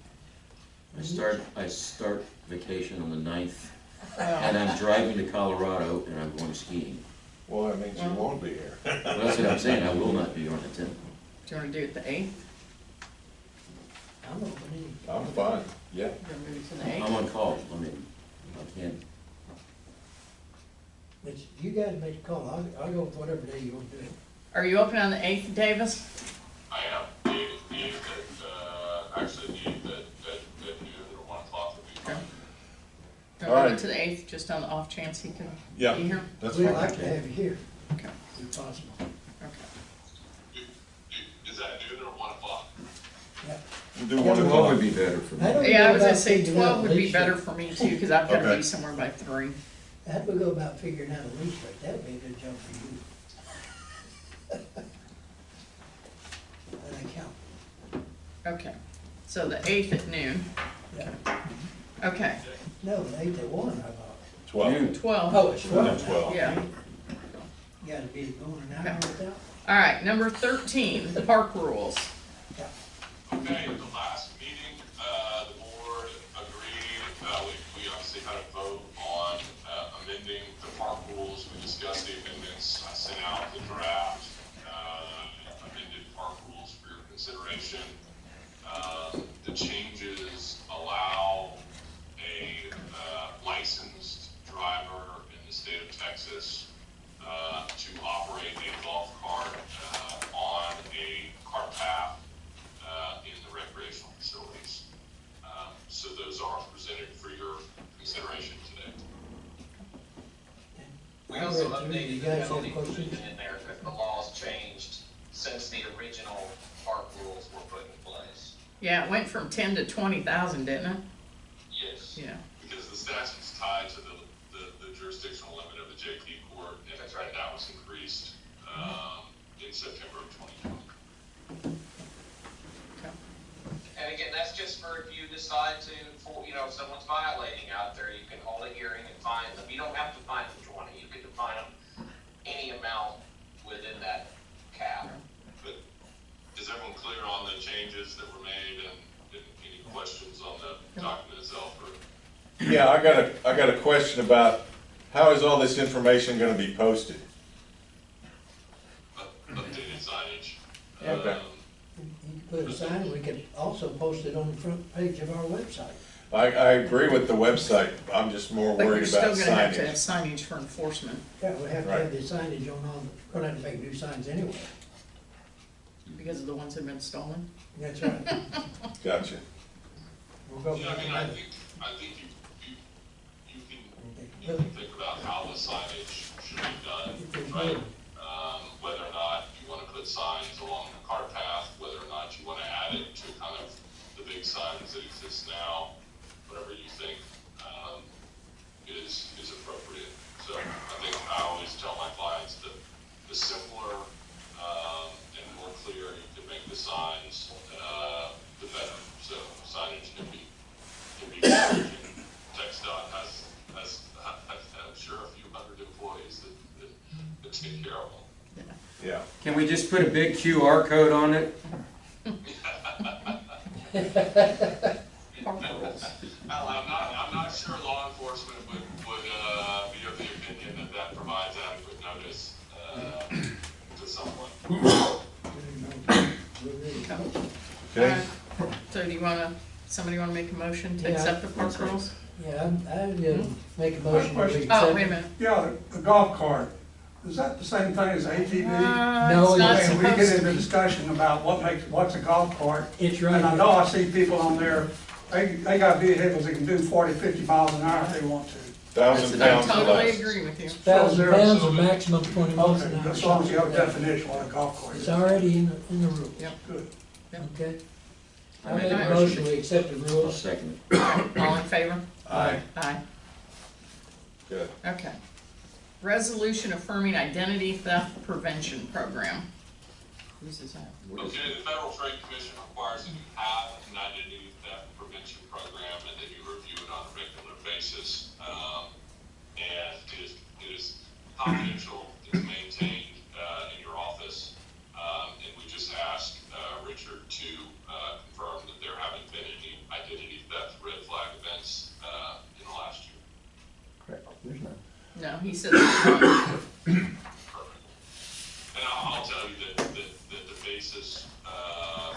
I start vacation on the 9th, and I'm driving to Colorado, and I'm going skiing. Well, that means you won't be here. Well, that's what I'm saying, I will not be here on the 10th. Do you want to do it the 8th? I'm open I'm fine, yeah. You want to move it to the 8th? I'm on call, I can't. It's, you guys make the call, I'll go with whatever day you want to do it. Are you open on the 8th, Davis? I am. The 8th actually the 8th at noon or 1 o'clock would be fine. Okay. Do you All want to right. to the 8th, just on the off chance he can Yeah. be here? That's We'd fine. like to have you here, Okay, if possible. okay. Is that noon or 1 o'clock? Yeah. We'll do Yeah, 1 we Twelve o'clock. would be better for me. How do we Yeah, I go was gonna about say figuring out 12 would be lease better rate? for me too, because I've got to Okay. be somewhere by 3. How do we go about figuring out a lease rate? That would be a good job for you. An account. Okay, so the 8th at noon. Yeah. Okay, No, the 8th at 1, I thought. 12. Noon. 12. Oh, it's 12. 12. Yeah. You gotta be going an hour without. All right, number 13, the park rules. Okay, at the last meeting, the board agreed, we obviously had a vote on amending the park rules. We discussed the amendments. I sent out the draft amended park rules for your consideration. The changes allow a licensed driver in the state of Texas to operate a golf cart on a cart path in the recreational facilities. So those are presented for your consideration today. We I also read through. Do you updated the guys have penalty questions? provision in there because the laws changed since the original park rules were put in place. Yeah, it went from 10 to 20,000, didn't it? Yes. Yeah. Because the statute's tied to the jurisdictional limit of the JP court, and That's right. that was increased in September of 2020. And again, that's just for if you decide to, if someone's violating out there, you can hold a hearing and fine them. You don't have to fine them 20, you can fine them any amount within that cap. But is everyone clear on the changes that were made and any questions on the document itself? Or? Yeah, I got a question about how is all this information gonna be posted? Updated signage. Okay. You could put a sign, we could also post it on the front page of our website. I agree with the website, I'm just more But you're worried still about gonna have to have signage. signage for enforcement, Yeah, we have to Right. have the signage on all, we're gonna have to make new signs anyway. because of the ones that have been stolen. That's right. Gotcha. We'll go Yeah, I for mean, that. I think you can you can think about how the signage should be done, right? Whether or not you wanna put signs along the cart path, whether or not you wanna add it to kind of the big signs that exist now, whatever you think, is appropriate. So I think I always tell my clients that the simpler, and more clear you can make the signs, the better. So signage can be challenging. TxDOT has, I'm sure a few hundred employees that take care of them. Yeah. Can we just put a big QR code on it? I'm not sure law enforcement would be of the opinion that provides adequate notice to someone. Okay. So do you wanna, somebody wanna make a motion to Yeah. accept the park rules? Yeah, I'd make a motion that we accept. Oh, wait a minute. Yeah, the golf cart, is that the same thing as ATV? No, It's not And we get supposed to into be. discussion about what's a golf cart. It's And I right. know I see people on there, they got vehicles that can do 40, 50 miles an hour if they want to. 1,000 I pounds or totally less. agree with you. 1,000 pounds or maximum 20 miles Okay, an hour. as long as you have a definition what a golf cart It's is. already in the rule. Yep. Good. Okay? I I make make a a motion, we accept the I'll rules. second it. All in favor? Aye. Aye. Good. Okay. Resolution affirming identity theft prevention program. Whose is that? Okay, the Federal Trade Commission requires that you have an identity theft prevention program and that you review it on a regular basis. And it is confidential, it's maintained in your office. And we just asked Richard to confirm that there haven't been any identity theft red flag events in the last year. Correct, there's none. No, he said there's one. Perfect. And I'll tell you that the basis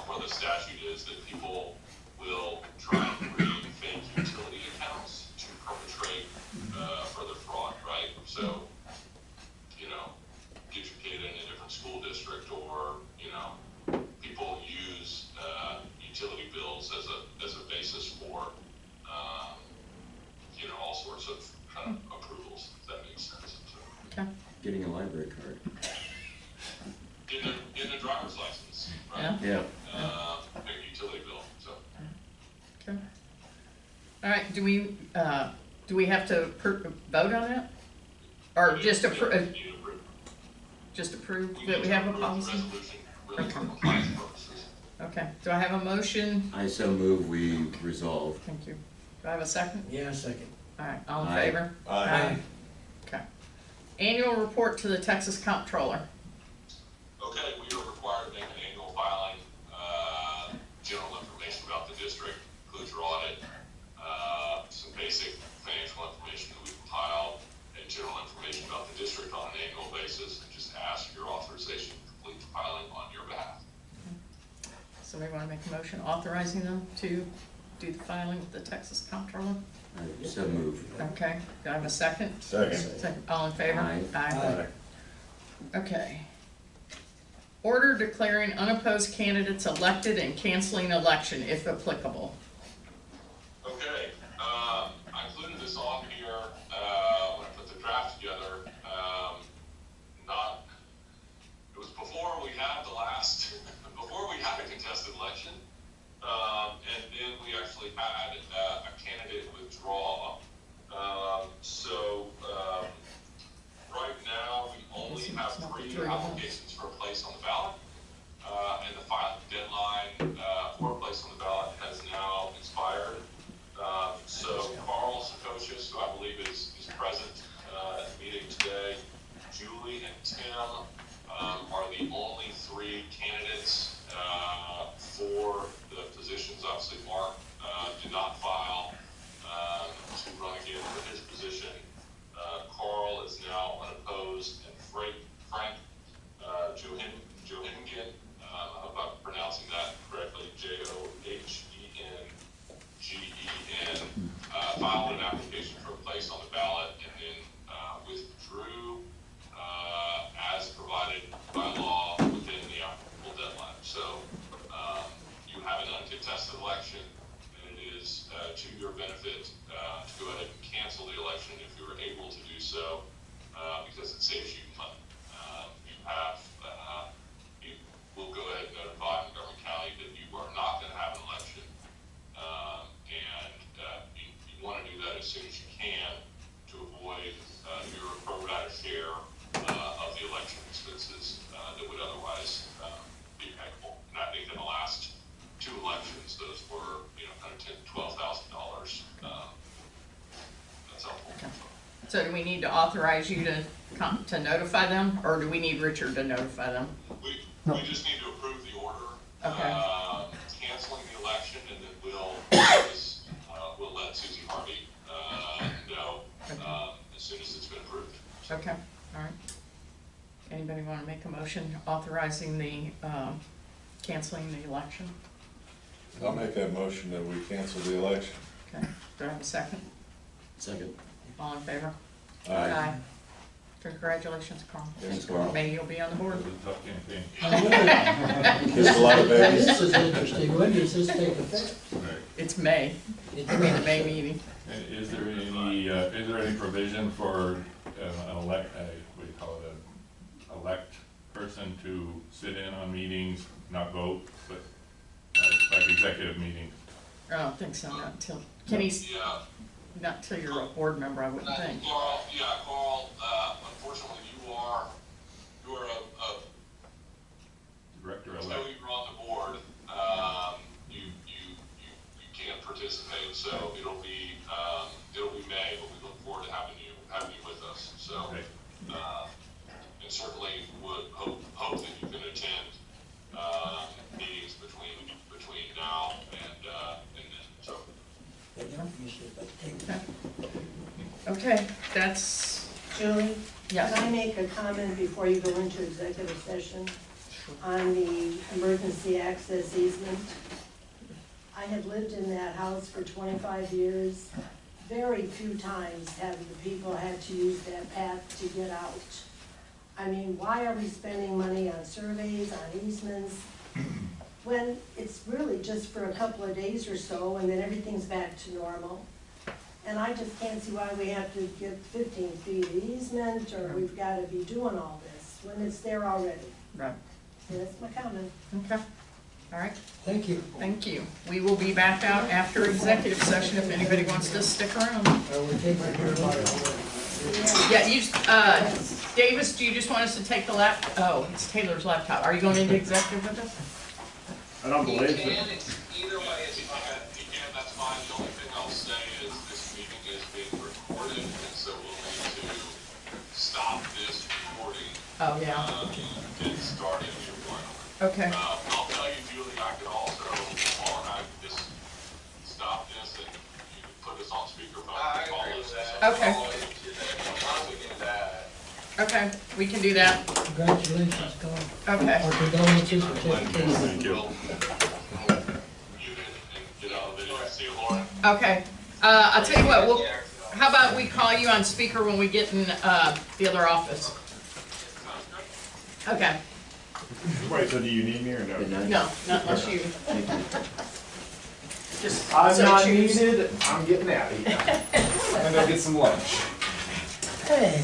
for the statute is that people will try and create fake utility accounts to perpetrate further fraud, right? So, you know, get your kid in a different school district, or, you know, people use utility bills as a basis for, you know, all sorts of kind of approvals, if that makes sense. So, Okay. Getting a library card. in a driver's license, right? Yeah. Yeah. A utility bill, so. Okay. All right, do we have to vote on it? Or just approve, just approve that we have a policy? Resolution, really for Okay. compliance purposes. Okay, do I have a motion? I so move we resolve. Thank you. Do I have a second? Yeah, second. All right, all in Aye. favor? Aye. Okay. Annual report to the Texas Comptroller. Okay, we are required to make an annual filing, general information about the district, includes your audit, some basic financial information that we compile, and general information about the district on an annual basis, and just ask your authorization to complete the filing on your behalf. Somebody want to make a motion authorizing them to do the filing with the Texas Comptroller? I so move. Okay, do I have a second? Second. Second, all in favor? Aye. Aye. Okay. Order declaring unopposed candidates elected and canceling election if applicable. Okay, I included this on here, when I put the draft together, it was before we had before we had a contested election, and then we actually had a candidate withdraw. Right now, we only have 3 applications for a place on the ballot, and the filing deadline, for a place on the ballot has now expired. So Carl Sakocious, who I believe is present, at the meeting today, Julie and Tim, are the only 3 candidates, for the positions. Obviously, Mark, did not file, to run again for his position. Carl is now unopposed, and Frank, Johengen, I hope I'm pronouncing that correctly, Johenggen, filed an application for a place on the ballot and then withdrew as provided by law within the applicable deadline. So you have an uncontested election, and it is to your benefit to go ahead and cancel the election if you were able we need to authorize you to notify them, or do we need Richard to notify them? We just need to approve the order. Okay. Canceling the election, and then we'll let Susie Harvey, know, as soon as it's been approved. Okay, all right. Anybody want to make a motion authorizing the, canceling the election? I'll make that motion that we cancel the election. Okay, do I have a second? Second. All in favor? Aye. Congratulations, Carl. Thanks, Carl. Maybe you'll be on the board. It was a tough campaign. Kissed a lot of babies. This is interesting, when does this take effect? Right. It's May, it'll be the May meeting. Is there any provision for what do you call it, an elect person to sit in on meetings, not vote, but like executive meetings? I don't think so, not until, Kenny's, Yeah. not till you're a board member, I wouldn't think. Carl, unfortunately, you are a Director so elect. you're on the board, you can't participate, so it'll be May, but we look forward to having you with us, so. Okay. And certainly would hope that you can attend, meetings between now and then, so. They don't usually, but they. Okay, that's, Julie? yes. Can I make a comment before you go into executive session on the emergency access easement? I have lived in that house for 25 years. Very few times have the people had to use that path to get out. I mean, why are we spending money on surveys, on easements, when it's really just for a couple of days or so and then everything's back to normal? And I just can't see why we have to get 15 feet of easement, or we've got to be doing all this when it's there already. Right, And that's my comment. okay, all right, Thank you. thank you. We will be back out after executive session if anybody wants to stick around. We're taking care of our. Yeah, you, Davis, do you just want us to take the it's Taylor's laptop. Are you going into executive with us? I don't You can, either way, it's fine. You can, that's fine. The only thing I'll say is this meeting is being recorded, and so we'll need to stop this recording. Oh, yeah, And start a new one. okay, I'll tell you, Julie, I could also, Paul and I could just stop this and you can put us on speakerphone. I agree with that. Okay. Okay, we can do that. Congratulations, Carl. Okay. Our condolences for taking care of Thank you. Mute it and get out of the video. See you, Lauren. Okay, I'll tell you what, how about we call you on speaker when we get in, the other office? Okay, Wait, so do you need me or no? Good night. no, not unless you, Thank you. just I'm so not choose. needed, I'm getting out of here. I'm gonna go get some lunch. Hey.